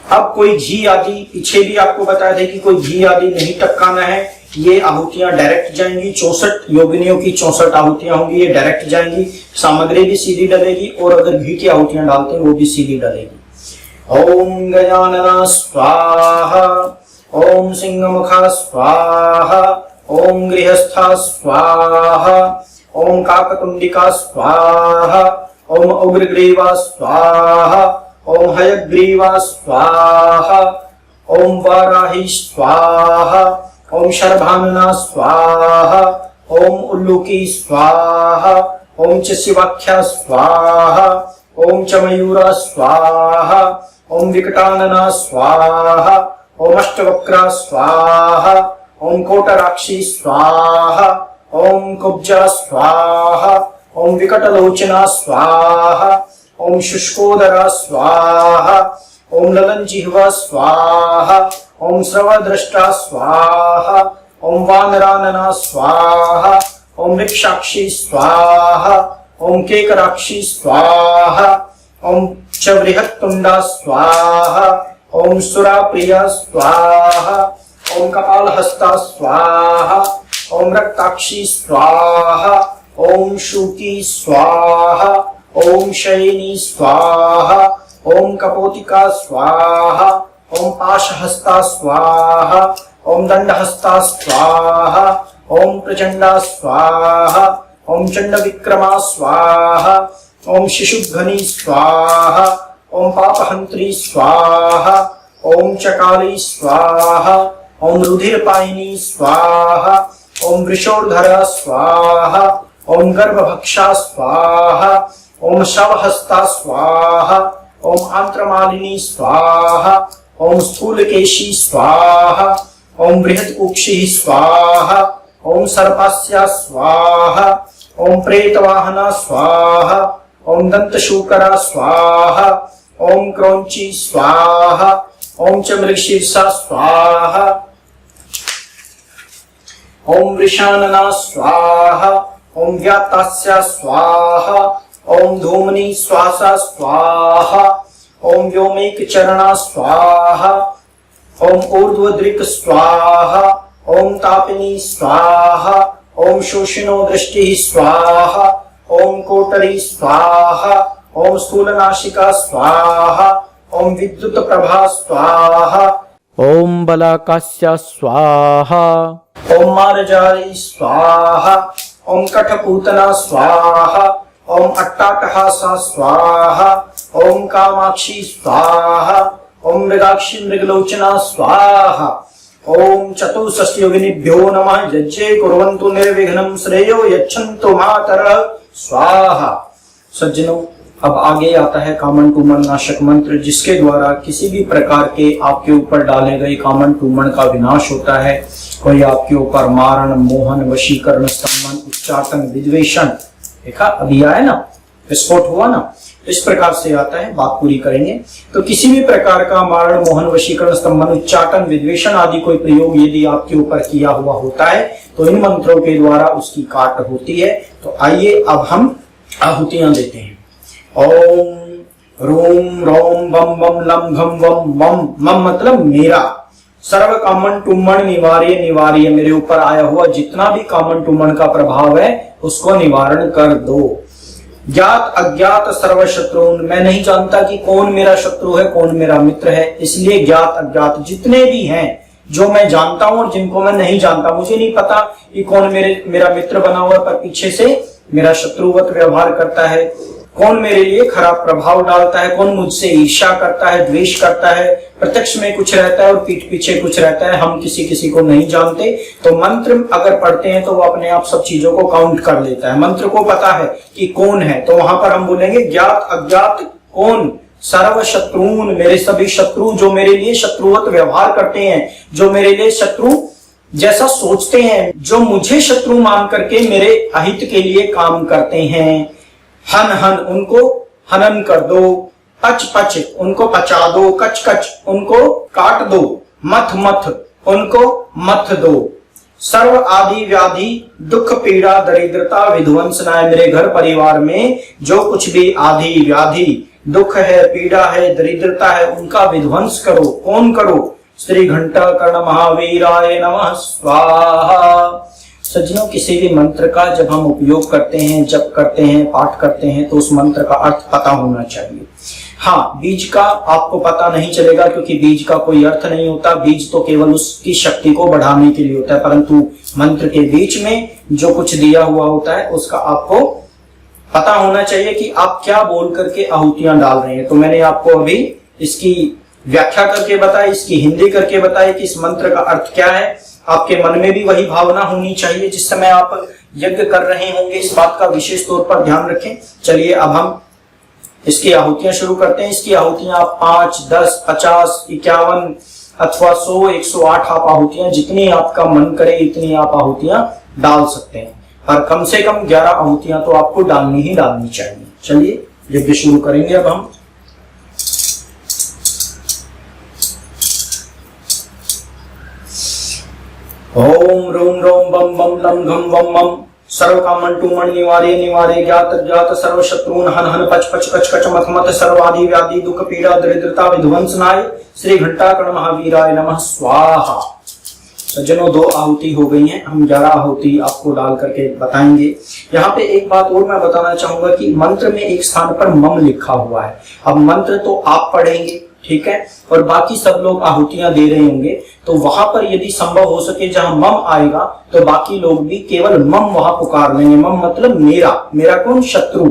अब कोई घी आदि, पीछे भी आपको बताया था कि कोई घी आदि नहीं टपकाना है। ये आहुतियां डायरेक्ट जाएंगी, 64 योगिनियों की 64 आहुतियां होंगी, ये डायरेक्ट जाएंगी। सामग्री भी सीधी डलेगी, और अगर घी की आहुतियां डालते हैं वो भी सीधी डलेगी। ओम गजानना स्वाहा, ओम सिंहमुखा स्वाहा, ओम गृहस्था स्वाहा, ओम काकतुंडिका स्वाहा, ओम उग्रग्रीवा स्वाहा, ओम हयग्रीवा स्वाहा, ओम वाराही स्वाहा, ओम शर्भानना स्वाहा, ओम उल्लूकी स्वाहा, ओम च शिवाख्या स्वाहा, ओम च मयूरा स्वाहा, ओम विकटानना स्वाहा, ओम अष्टवक्रा स्वाहा, ओम कोटराक्षी स्वाहा, ओम कुब्जा स्वाहा, ओम विकटलोचना स्वाहा, ओम शुष्कोदरा स्वाहा, ओम ललन जिह्वा स्वाहा, ओम श्रवद्रष्टा स्वाहा, ओम वानरानना स्वाहा, ओम वृक्षाक्षी स्वाहा, ओम केकराक्षी स्वाहा, ओम च बृहत्तुंडा स्वाहा, ओम सुराप्रिया स्वाहा, ओम कपालहस्ता स्वाहा, ओम रक्ताक्षी स्वाहा, ओम शूकी स्वाहा, ओम शयनी स्वाहा, ओम कपोतिका स्वाहा, ओम पाशहस्ता स्वाहा, ओम दंडहस्ता स्वाहा, ओम प्रचंडा स्वाहा, ओम चंड विक्रमा स्वाहा, ओम शिशुघ्नी स्वाहा, ओम पापहंत्री स्वाहा, ओम चकाली स्वाहा, ओम रुधिरपायिनी स्वाहा, ओम वृषोर्धरा स्वाहा, ओम गर्भभक्षा स्वाहा, ओम शवहस्ता स्वाहा, ओम आंत्रमालिनी स्वाहा, ओम स्थूलकेशी स्वाहा, ओम बृहत्कुक्षी स्वाहा, ओम सर्पास्या स्वाहा, ओम प्रेतवाहना स्वाहा, ओम दंतशूकरा स्वाहा, ओम क्रौंची स्वाहा, ओम च मृगशीर्षा स्वाहा, ओम वृषानना स्वाहा, ओम व्यातास्या स्वाहा, ओम धूमनी श्वासा स्वाहा, ओम व्योमिक चरणा स्वाहा, ओम ऊर्ध्वदृक् स्वाहा, ओम तापिनी स्वाहा, ओम शोषिणो दृष्टि स्वाहा, ओम कोटरी स्वाहा, ओम स्थूलनाशिका स्वाहा, ओम विद्युत प्रभा स्वाहा,
ओम बलाकास्या स्वाहा,
ओम मार्जारी स्वाहा, ओम कठपूतना स्वाहा, ओम अट्टाटहासा स्वाहा, ओम कामाक्षी स्वाहा, ओम मृगाक्षी मृगलोचना स्वाहा, ओम चतुष्षष्टियोगिनीभ्यो नमः। यज्ञे कुर्वन्तु निर्विघ्नं श्रेयो यच्छन्तु मातरः स्वाहा। सज्जनों, अब आगे आता है कामन टूमन नाशक मंत्र, जिसके द्वारा किसी भी प्रकार के आपके ऊपर डाले गए कामन टूमन का विनाश होता है। कोई आपके ऊपर मारण, मोहन, वशीकरण, स्तंभन, उच्चाटन, विद्वेषण, देखा अभी आया ना, विस्फोट हुआ ना, इस प्रकार से आता है। बात पूरी करेंगे। तो किसी भी प्रकार का मारण, मोहन, वशीकरण, स्तंभन, उच्चाटन, विद्वेषण आदि कोई प्रयोग यदि आपके ऊपर किया हुआ होता है तो इन मंत्रों के द्वारा उसकी काट होती है। तो आइए अब हम आहुतियां देते हैं। ओम रोम रोम बम बम लम घम वम मम, मम मतलब मेरा, सर्व कामन टूमन निवार्य निवार्य, मेरे ऊपर आया हुआ जितना भी कामन टूमन का प्रभाव है उसको निवारण कर दो। ज्ञात अज्ञात सर्व शत्रुन, मैं नहीं जानता कि कौन मेरा शत्रु है कौन मेरा मित्र है, इसलिए ज्ञात अज्ञात जितने भी हैं, जो मैं जानता हूं और जिनको मैं नहीं जानता, मुझे नहीं पता कि कौन मेरा मित्र बना हुआ पर पीछे से मेरा शत्रुवत व्यवहार करता है, कौन मेरे लिए खराब प्रभाव डालता है, कौन मुझसे ईर्ष्या करता है, द्वेष करता है, प्रत्यक्ष में कुछ रहता है और पीठ पीछे कुछ रहता है, हम किसी किसी को नहीं जानते। तो मंत्र अगर पढ़ते हैं तो वो अपने आप सब चीजों को काउंट कर लेता है, मंत्र को पता है कि कौन है। तो वहां पर हम बोलेंगे ज्ञात अज्ञात कौन, सर्व शत्रुन, मेरे सभी शत्रु जो मेरे लिए शत्रुवत व्यवहार करते हैं, जो मेरे लिए शत्रु जैसा सोचते हैं, जो मुझे शत्रु मान करके मेरे अहित के लिए काम करते हैं, हन हन उनको हनन कर दो, पच पच उनको पचा दो, कच कच उनको काट दो, मथ मथ उनको मथ दो, सर्व आदि व्याधि दुख पीड़ा दरिद्रता विध्वंसनाय, मेरे घर परिवार में जो कुछ भी आदि व्याधि दुख है, पीड़ा है, दरिद्रता है, उनका विध्वंस करो। कौन करो? श्री घंटा कर्ण महावीराय नमः स्वाहा। सज्जनों, किसी भी मंत्र का जब हम उपयोग करते हैं, जप करते हैं, पाठ करते हैं, तो उस मंत्र का अर्थ पता होना चाहिए। हाँ, बीज का आपको पता नहीं चलेगा क्योंकि बीज का कोई अर्थ नहीं होता, बीज तो केवल उसकी शक्ति को बढ़ाने के लिए होता है, परंतु मंत्र के बीच में जो कुछ दिया हुआ होता है उसका आपको पता होना चाहिए कि आप क्या बोल करके आहुतियां डाल रहे हैं। तो मैंने आपको अभी इसकी व्याख्या करके बताई, इसकी हिंदी करके बताई कि इस मंत्र का अर्थ क्या है। आपके मन में भी वही भावना होनी चाहिए जिस समय आप यज्ञ कर रहे होंगे, इस बात का विशेष तौर पर ध्यान रखें। चलिए अब हम इसकी आहुतियां शुरू करते हैं। इसकी आहुतियां आप 5, 10, 50, 51 अथवा 100, 108 आप आहुतियां जितनी आपका मन करे इतनी आप आहुतियां डाल सकते हैं। और कम से कम 11 आहुतियां तो आपको डालनी ही डालनी चाहिए। चलिए यज्ञ शुरू करेंगे अब हम। ओम रूम रोम बम बम लं घम बम बम सर्व कामन टूमन निवारे निवारे ज्ञात ज्ञात सर्व शत्रुन हन हन पच पच कच कच मथ मथ सर्वादि व्याधि दुख पीड़ा दरिद्रता विध्वंसनाय श्री घंटाकर्ण महावीराय नमः स्वाहा। सज्जनों 2 आहुति हो गई हैं, हम 11 आहुति आपको डाल करके बताएंगे। यहाँ पे एक बात और मैं बताना चाहूंगा कि मंत्र में एक स्थान पर मम लिखा हुआ है। अब मंत्र तो आप पढ़ेंगे, ठीक है, और बाकी सब लोग आहुतियां दे रहे होंगे, तो वहां पर यदि संभव हो सके जहां मम आएगा तो बाकी लोग भी केवल मम वहां पुकार लेंगे। मम मतलब मेरा, मेरा कौन? शत्रु।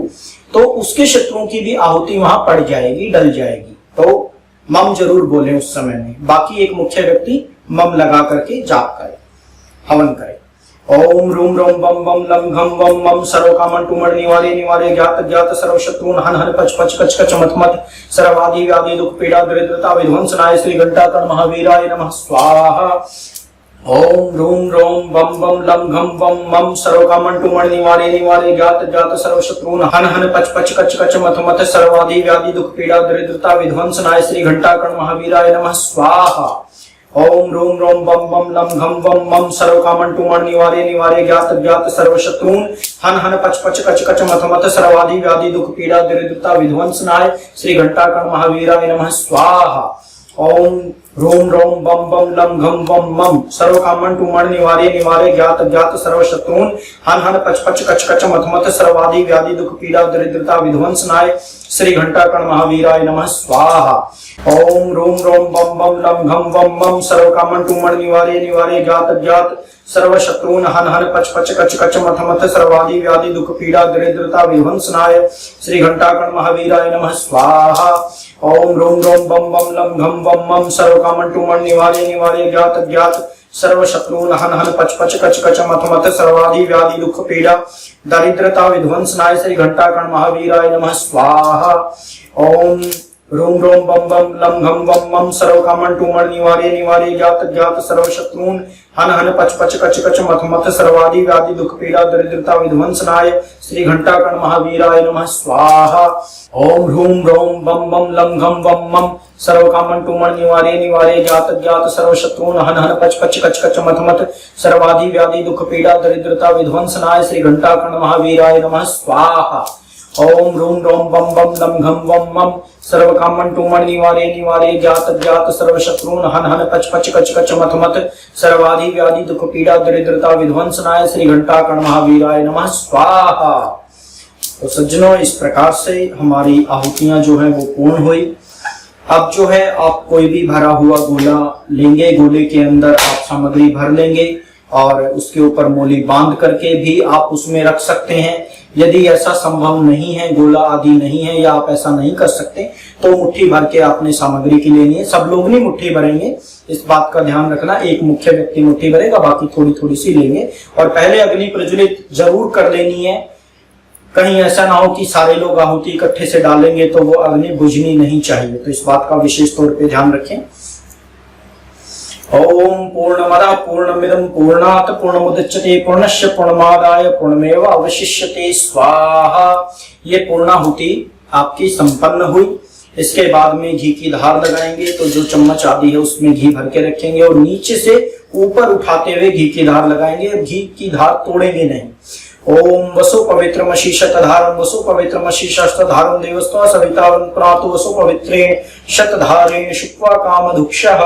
तो उसके शत्रुओं की भी आहुति वहां पड़ जाएगी, डल जाएगी। तो मम जरूर बोले उस समय में। बाकी एक मुख्य व्यक्ति मम लगा करके जाप करे, हवन करे। ओम रूम रोम बम बम लं घम बम मम सर्व कामन टूमन निवारे निवारे ज्ञात ज्ञात सर्व शत्रुन हन हन पच पच कच कच मथ मथ सर्वादि व्याधि दुख पीड़ा दरिद्रता विध्वंसनाय श्री घंटाकर्ण महावीराय नमः स्वाहा। ओम रूम रोम बम बम लं घम बम मम सर्व कामन टूमन निवारे निवारे ज्ञात ज्ञात सर्व शत्रुन हन हन पच पच कच कच मथ मथ सर्वादि व्याधि दुख पीड़ा दरिद्रता विध्वंसनाय श्री घंटाकर्ण महावीराय नमः स्वाहा। ओम रूम रोम बम बम लं घम बम मम सर्व कामन टूमन निवारे निवारे ज्ञात ज्ञात सर्व शत्रुन हन हन पच पच कच कच मथ मथ सर्वादि व्याधि दुख पीड़ा दरिद्रता विध्वंसनाय श्री घंटाकर्ण महावीराय नमः स्वाहा। ओम रूम रोम बम बम लं घम बम मम सर्व कामन टूमन निवारे निवारे ज्ञात ज्ञात सर्व शत्रुन हन हन पच पच कच कच मथ मथ सर्वादि व्याधि दुख पीड़ा दरिद्रता विध्वंसनाय श्री घंटाकर्ण महावीराय नमः स्वाहा। ओम रूम रोम बम बम लं घम बम मम सर्व कामन टूमन निवारे निवारे ज्ञात ज्ञात सर्व शत्रुन हन हन पच पच कच कच मथ मथ सर्वादि व्याधि दुख पीड़ा दरिद्रता विध्वंसनाय श्री घंटाकर्ण महावीराय नमः स्वाहा। ओम रूम रोम बम बम लं घम बम मम सर्व कामन टूमन निवारे निवारे ज्ञात ज्ञात सर्व शत्रुन हन हन पच पच कच कच मथ मथ सर्वादि व्याधि दुख पीड़ा दरिद्रता विध्वंसनाय श्री घंटाकर्ण महावीराय नमः स्वाहा। ओम रूम रोम बम बम लं घम बम मम सर्व कामन टूमन निवारे निवारे ज्ञात ज्ञात सर्व शत्रुन हन हन पच पच कच कच मथ मथ सर्वादि व्याधि दुख पीड़ा दरिद्रता विध्वंसनाय श्री घंटाकर्ण महावीराय नमः स्वाहा। ओम रूम रोम बम बम लं घम बम मम सर्व कामन टूमन निवारे निवारे ज्ञात ज्ञात सर्व शत्रुन हन हन पच पच कच कच मथ मथ सर्वादि व्याधि दुख पीड़ा दरिद्रता विध्वंसनाय श्री घंटाकर्ण महावीराय नमः स्वाहा। ओम रूम रोम बम बम लं घम बम मम सर्व कामन टूमन निवारे निवारे ज्ञात ज्ञात सर्व शत्रुन हन हन पच पच कच कच मथ मथ सर्वादि व्याधि दुख पीड़ा दरिद्रता विध्वंसनाय श्री घंटाकर्ण महावीराय नमः स्वाहा। तो सज्जनों इस प्रकार से हमारी आहुतियां जो है वो पूर्ण हुई। अब जो है आप कोई भी भरा हुआ गोला लेंगे, गोले के अंदर आप सामग्री भर लेंगे और उसके ऊपर मोली बांध करके भी आप उसमें रख सकते हैं। यदि ऐसा संभव नहीं है, गोला आदि नहीं है या आप ऐसा नहीं कर सकते, तो मुट्ठी भर के आपने सामग्री की लेनी है। सब लोग नहीं मुट्ठी भरेंगे, इस बात का ध्यान रखना। एक मुख्य व्यक्ति मुट्ठी भरेगा, बाकी थोड़ी थोड़ी सी लेंगे। और पहले अग्नि प्रज्वलित जरूर कर लेनी है। कहीं ऐसा ना हो कि सारे लोग आहुति इकट्ठे से डालेंगे तो वो अग्नि बुझनी नहीं चाहिए, तो इस बात का विशेष तौर पे ध्यान रखें। ओम पूर्णमदः पूर्णमिदं पूर्णात् पूर्णमुदच्यते पूर्णस्य पूर्णमादाय पूर्णमेवावशिष्यते स्वाहा। ये पूर्णाहुति आपकी संपन्न हुई। इसके बाद में घी की धार लगाएंगे, तो जो चम्मच आदि है उसमें घी भर के रखेंगे और नीचे से ऊपर उठाते हुए घी की धार लगाएंगे। घी की धार तोड़ेंगे नहीं। ओम वसु पवित्रमसि शतधारं वसु पवित्रमसि शतधारं देवस्त्वा सवितावं प्रातु वसु पवित्रेण शतधारेण शुक्वा कामधुक्षः।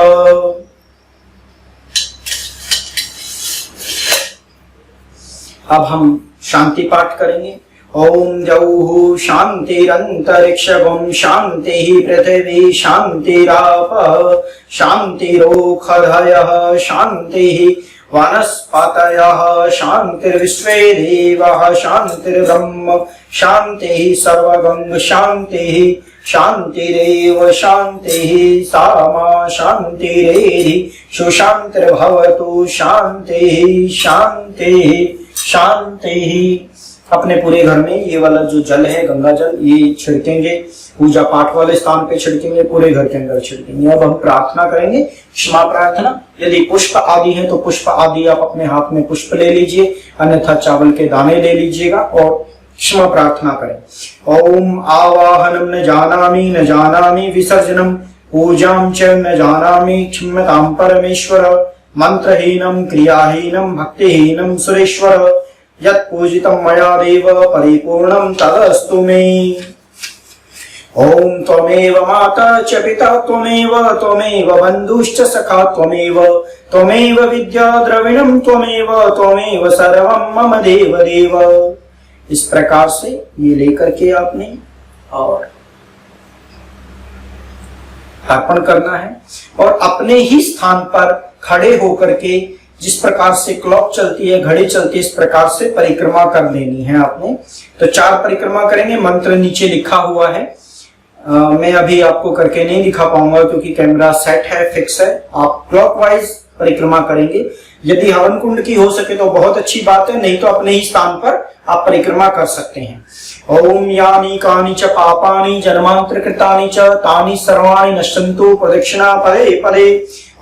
अब हम शांति पाठ करेंगे। ओम द्यौः शांतिरंतरिक्षं शांति पृथिवी शांतिरापः शांतिरोषधयः शांति वनस्पतयः शांतिर्विश्वे देवाः शांतिर्ब्रह्म शांति सर्वगं शांति शांतिरेव शांति सामा शांतिरेधि सुशांतिर्भवतु शांति शांति शांति। अपने पूरे घर में ये वाला जो जल है, गंगा जल, ये छिड़केंगे, पूजा पाठ वाले स्थान पे छिड़केंगे, पूरे घर के अंदर छिड़केंगे। अब हम प्रार्थना करेंगे, क्षमा प्रार्थना। यदि पुष्प आदि है तो पुष्प आदि आप अपने हाथ में पुष्प ले लीजिए, अन्यथा चावल के दाने ले लीजिएगा और क्षमा प्रार्थना करें। ओम आवाहनम न जानामि विसर्जनम पूजाम च न जानामि क्षम्यतां परमेश्वर। मंत्रहीनम क्रियाहीनम भक्तिहीनम सुरेश्वर। यत् पूजितं मया देव परिपूर्णं तदस्तु मे। ओम त्वमेव माता च पिता त्वमेव बन्धुश्च सखा त्वमेव विद्या द्रविणं त्वमेव सर्वं मम देव देव। इस प्रकार से ये लेकर के आपने और अर्पण करना है और अपने ही स्थान पर खड़े होकर के जिस प्रकार से क्लॉक चलती है, घड़ी चलती है, इस प्रकार से परिक्रमा कर लेनी है आपने। तो 4 परिक्रमा करेंगे। मंत्र नीचे लिखा हुआ है, मैं अभी आपको करके नहीं दिखा पाऊंगा क्योंकि कैमरा सेट है, फिक्स है। आप क्लॉकवाइज परिक्रमा करेंगे। यदि हवन कुंड की हो सके तो बहुत अच्छी बात है, नहीं तो अपने ही स्थान पर आप परिक्रमा कर सकते हैं। ओम यानि कानि च पापानि जन्मांतर कृतानि च तानि सर्वाणि नश्यन्तु प्रदक्षिणा पदे पदे।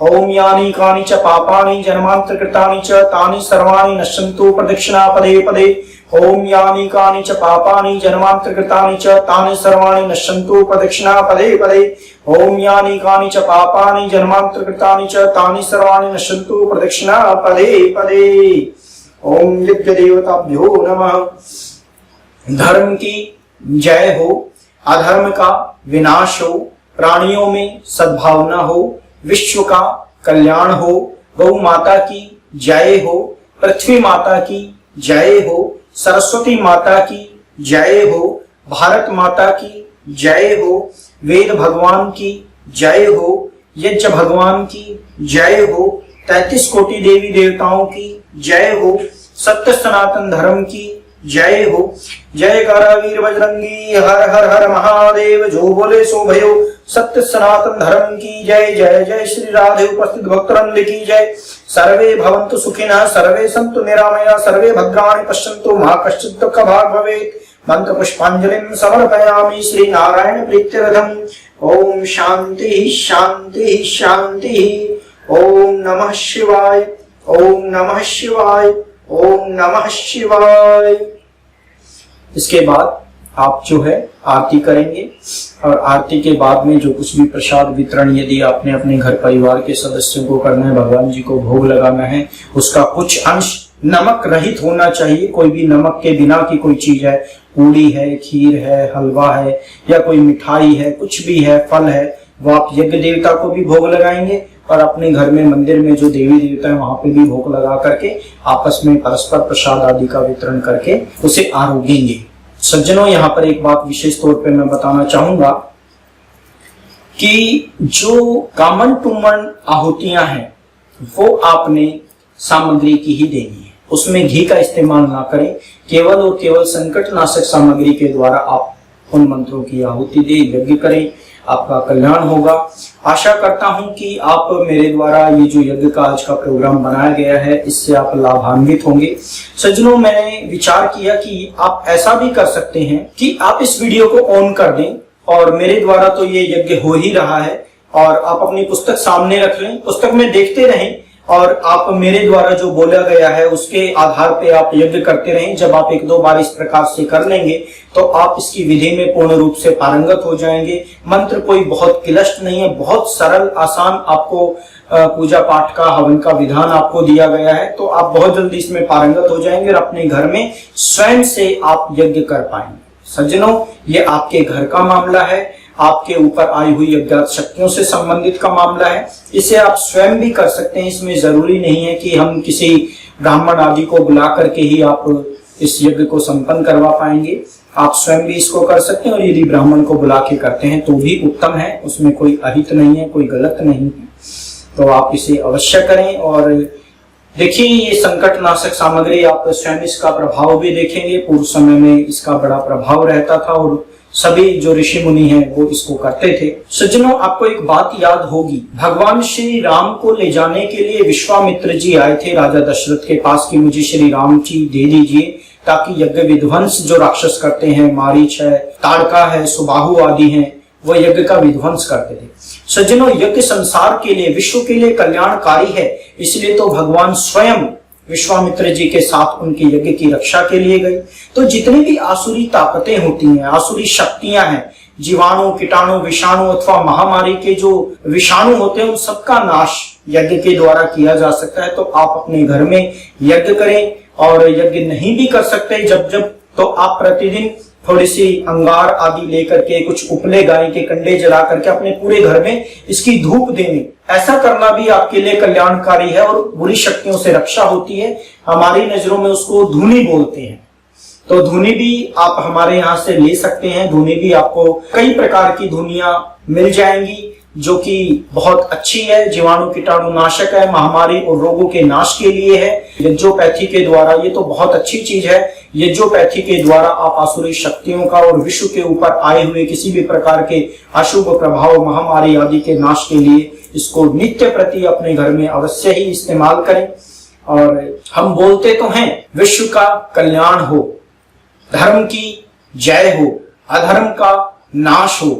ओम यानि कानि च पापानि जन्मांतर कृतानि च तानि सर्वाणि नश्यन्तु प्रदक्षिणा पदे पदे। ओम यानि कानि च पापानि जन्मांतर कृतानि च तानि सर्वाणि नश्यन्तु प्रदक्षिणा पदे पदे। ओम यानि कानि च पापानि जन्मांतर कृतानि च तानि सर्वाणि नश्यन्तु प्रदक्षिणा पदे पदे। ओम यज्ञ देवताभ्यो नमः। धर्म की जय हो, अधर्म का विनाश हो, प्राणियों में सद्भावना हो, विश्व का कल्याण हो, गौ माता की जय हो, पृथ्वी माता की जय हो, सरस्वती माता की जय हो, भारत माता की जय हो, वेद भगवान की जय हो, यज्ञ भगवान की जय हो, 33 कोटि देवी देवताओं की जय हो, सत्य सनातन धर्म की जय हो। जय कर वीर बजरंगी, हर हर हर महादेव, जो बोले सो भयो। सत्य सनातन धर्म की जय। जय जय श्री राधे उपस्थित भक्तवृंद की जय। सर्वे भवन्तु सुखिनः, सर्वे सन्तु निरामया, सर्वे भद्राणि पश्यन्तु मा कश्चित् दुःखभाग् भवेत्। मंत्र पुष्पांजलिं समर्पयामि श्री नारायण प्रीत्यर्थम्। ओम शांति शांति शांति। ओम नमः शिवाय, ओम नमः शिवाय, ओम नमः शिवाय। इसके बाद आप जो है आरती करेंगे और आरती के बाद में जो कुछ भी प्रसाद वितरण यदि आपने अपने घर परिवार के सदस्यों को करना है, भगवान जी को भोग लगाना है, उसका कुछ अंश नमक रहित होना चाहिए। कोई भी नमक के बिना की कोई चीज है, पूड़ी है, खीर है, हलवा है या कोई मिठाई है, कुछ भी है, फल है, वो आप यज्ञ देवता को भी भोग लगाएंगे और अपने घर में मंदिर में जो देवी देवता है वहां पे भी भोग लगा करके आपस में परस्पर प्रसाद आदि का वितरण करके उसे आरोगेंगे। सज्जनों, यहाँ पर एक बात विशेष तौर पे मैं बताना चाहूंगा कि जो कामन टूमन आहुतियां हैं वो आपने सामग्री की ही देनी है, उसमें घी का इस्तेमाल ना करें। केवल और केवल संकटनाशक सामग्री के द्वारा आप उन मंत्रों की आहुति दे, यज्ञ करें, आपका कल्याण होगा। आशा करता हूं कि आप मेरे द्वारा ये जो यज्ञ का आज का प्रोग्राम बनाया गया है इससे आप लाभान्वित होंगे। सज्जनों, मैंने विचार किया कि आप ऐसा भी कर सकते हैं कि आप इस वीडियो को ऑन कर दें और मेरे द्वारा तो ये यज्ञ हो ही रहा है और आप अपनी पुस्तक सामने रख लें, पुस्तक में देखते रहें और आप मेरे द्वारा जो बोला गया है उसके आधार पे आप यज्ञ करते रहें। जब आप 1-2 बार इस प्रकार से कर लेंगे तो आप इसकी विधि में पूर्ण रूप से पारंगत हो जाएंगे। मंत्र कोई बहुत क्लिष्ट नहीं है, बहुत सरल आसान आपको पूजा पाठ का हवन का विधान आपको दिया गया है, तो आप बहुत जल्दी इसमें पारंगत हो जाएंगे और अपने घर में स्वयं से आप यज्ञ कर पाएंगे। सज्जनों, ये आपके घर का मामला है, आपके ऊपर आई हुई अज्ञात शक्तियों से संबंधित का मामला है। इसे आप स्वयं भी कर सकते हैं, इसमें जरूरी नहीं है कि हम किसी ब्राह्मण आदि को बुला करके ही आप इस यज्ञ को संपन्न करवा पाएंगे। आप स्वयं भी इसको कर सकते हैं और यदि ब्राह्मण को बुला के करते हैं तो भी उत्तम है, उसमें कोई अहित नहीं है, कोई गलत नहीं है। तो आप इसे अवश्य करें और देखिए ये संकटनाशक सामग्री आप स्वयं इसका प्रभाव भी देखेंगे। पूर्व समय में इसका बड़ा प्रभाव रहता था और सभी जो ऋषि मुनि हैं वो इसको करते थे। सज्जनों, आपको एक बात याद होगी, भगवान श्री राम को ले जाने के लिए विश्वामित्र जी आए थे राजा दशरथ के पास कि मुझे श्री राम जी दे दीजिए, ताकि यज्ञ विध्वंस जो राक्षस करते हैं, मारीच है, ताड़का है, सुबाहु आदि हैं, वो यज्ञ का विध्वंस करते थे। सज्जनों, यज्ञ संसार के लिए, विश्व के लिए कल्याणकारी है, इसलिए तो भगवान स्वयं विश्वामित्र जी के साथ उनके यज्ञ की रक्षा के लिए गए। तो जितनी भी आसुरी ताकतें होती हैं, आसुरी शक्तियां हैं, जीवाणु, कीटाणु, विषाणु अथवा महामारी के जो विषाणु होते हैं, उन सबका नाश यज्ञ के द्वारा किया जा सकता है। तो आप अपने घर में यज्ञ करें, और यज्ञ नहीं भी कर सकते जब तो आप प्रतिदिन थोड़ी सी अंगार आदि लेकर के, कुछ उपले गाय के कंडे जला करके अपने पूरे घर में इसकी धूप देने, ऐसा करना भी आपके लिए कल्याणकारी है और बुरी शक्तियों से रक्षा होती है। हमारी नजरों में उसको धूनी बोलते हैं, तो धूनी भी आप हमारे यहाँ से ले सकते हैं। धूनी भी आपको कई प्रकार की धुनियां मिल जाएंगी जो कि बहुत अच्छी है, जीवाणु कीटाणु नाशक है, महामारी और रोगों के नाश के लिए है। यज्ञोपैथी के द्वारा, ये तो बहुत अच्छी चीज है, यज्ञोपैथी के द्वारा आप आसुरी शक्तियों का और विश्व के ऊपर आए हुए किसी भी प्रकार के अशुभ प्रभाव, महामारी आदि के नाश के लिए इसको नित्य प्रति अपने घर में अवश्य ही इस्तेमाल करें। और हम बोलते तो हैं विश्व का कल्याण हो, धर्म की जय हो, अधर्म का नाश हो,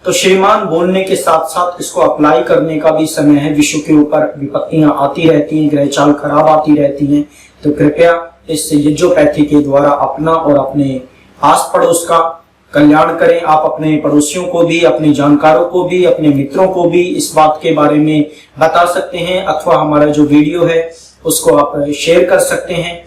तो श्रीमान बोलने के साथ साथ इसको अप्लाई करने का भी समय है। विश्व के ऊपर विपत्तियां आती रहती हैं, ग्रह चाल खराब आती रहती हैं, तो कृपया इस यज्ञोपैथी के द्वारा अपना और अपने आस पड़ोस का कल्याण करें। आप अपने पड़ोसियों को भी, अपने जानकारों को भी, अपने मित्रों को भी इस बात के बारे में बता सकते हैं, अथवा हमारा जो वीडियो है उसको आप शेयर कर सकते हैं,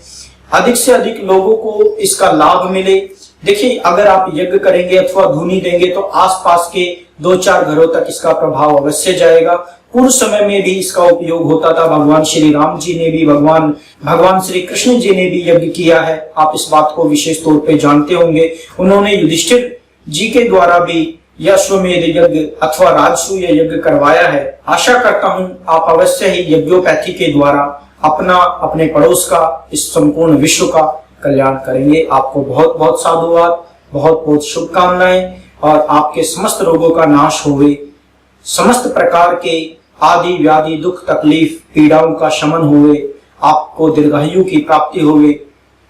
अधिक से अधिक लोगों को इसका लाभ मिले। देखिए, अगर आप यज्ञ करेंगे अथवा धूनी देंगे तो आसपास के 2-4 घरों तक इसका प्रभाव अवश्य जाएगा। पूर्व समय में भी इसका उपयोग होता था, भगवान श्री राम जी ने भी, भगवान श्री कृष्ण जी ने भी यज्ञ किया है। आप इस बात को विशेष तौर पे जानते होंगे। उन्होंने युधिष्ठिर जी के द्वारा भी अश्वमेध यज्ञ अथवा राजसूय यज्ञ करवाया है। आशा करता हूं आप अवश्य ही यज्ञोपैथी के द्वारा अपना, अपने पड़ोस का, इस संपूर्ण विश्व का कल्याण करेंगे। आपको बहुत बहुत साधुवाद, बहुत बहुत शुभकामनाएं, और आपके समस्त रोगों का नाश होवे, समस्त प्रकार के आदि व्याधि, दुख, तकलीफ, पीड़ाओं का शमन होवे, आपको दीर्घायु की प्राप्ति होवे,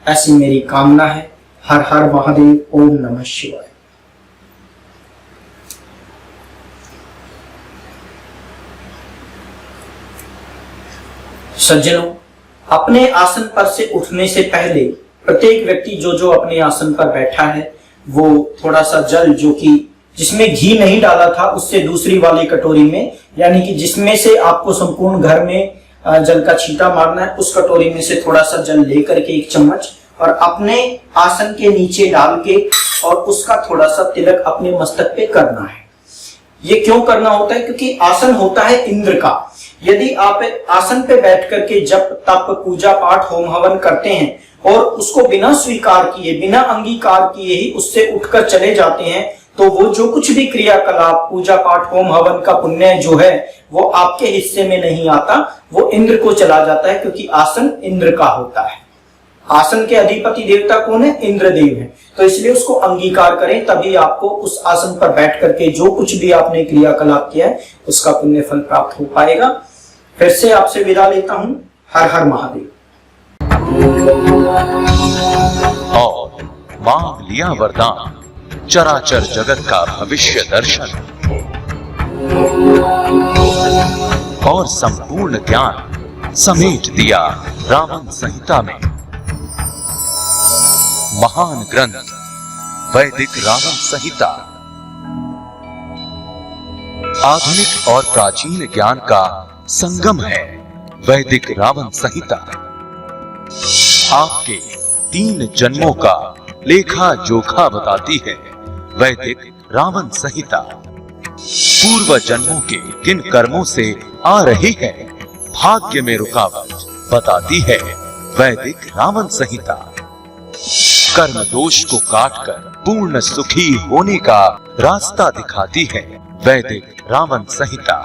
ऐसी मेरी कामना है। हर हर महादेव, ओम नमः शिवाय। सज्जनों, अपने आसन पर से उठने से पहले प्रत्येक व्यक्ति जो अपने आसन पर बैठा है वो थोड़ा सा जल, जो कि जिसमें घी नहीं डाला था, उससे दूसरी वाली कटोरी में, यानी कि जिसमें से आपको संपूर्ण घर में जल का छींटा मारना है, उस कटोरी में से थोड़ा सा जल लेकर के 1 चम्मच और अपने आसन के नीचे डाल के और उसका थोड़ा सा तिलक अपने मस्तक पे करना है। ये क्यों करना होता है? क्योंकि आसन होता है इंद्र का। यदि आप आसन पे बैठ करके जप, तप, पूजा पाठ, होम हवन करते हैं और उसको बिना स्वीकार किए, बिना अंगीकार किए ही उससे उठकर चले जाते हैं, तो वो जो कुछ भी क्रियाकलाप, पूजा पाठ, होम हवन का पुण्य जो है वो आपके हिस्से में नहीं आता, वो इंद्र को चला जाता है, क्योंकि आसन इंद्र का होता है। आसन के अधिपति देवता कौन है? इंद्रदेव है। तो इसलिए उसको अंगीकार करें, तभी आपको उस आसन पर बैठ करके जो कुछ भी आपने क्रियाकलाप किया है उसका पुण्य फल प्राप्त हो पाएगा। फिर से आपसे विदा लेता हूं। हर हर महादेव।
और मांग लिया वरदान, चराचर जगत का भविष्य दर्शन और संपूर्ण ज्ञान समेट दिया रावण संहिता में। महान ग्रंथ वैदिक रावण संहिता आधुनिक और प्राचीन ज्ञान का संगम है। वैदिक रावण संहिता आपके 3 जन्मों का लेखा जोखा बताती है। वैदिक रावण संहिता पूर्व जन्मों के किन कर्मों से आ रही है भाग्य में रुकावट बताती है। वैदिक रावण संहिता कर्म दोष को काटकर पूर्ण सुखी होने का रास्ता दिखाती है। वैदिक रावण संहिता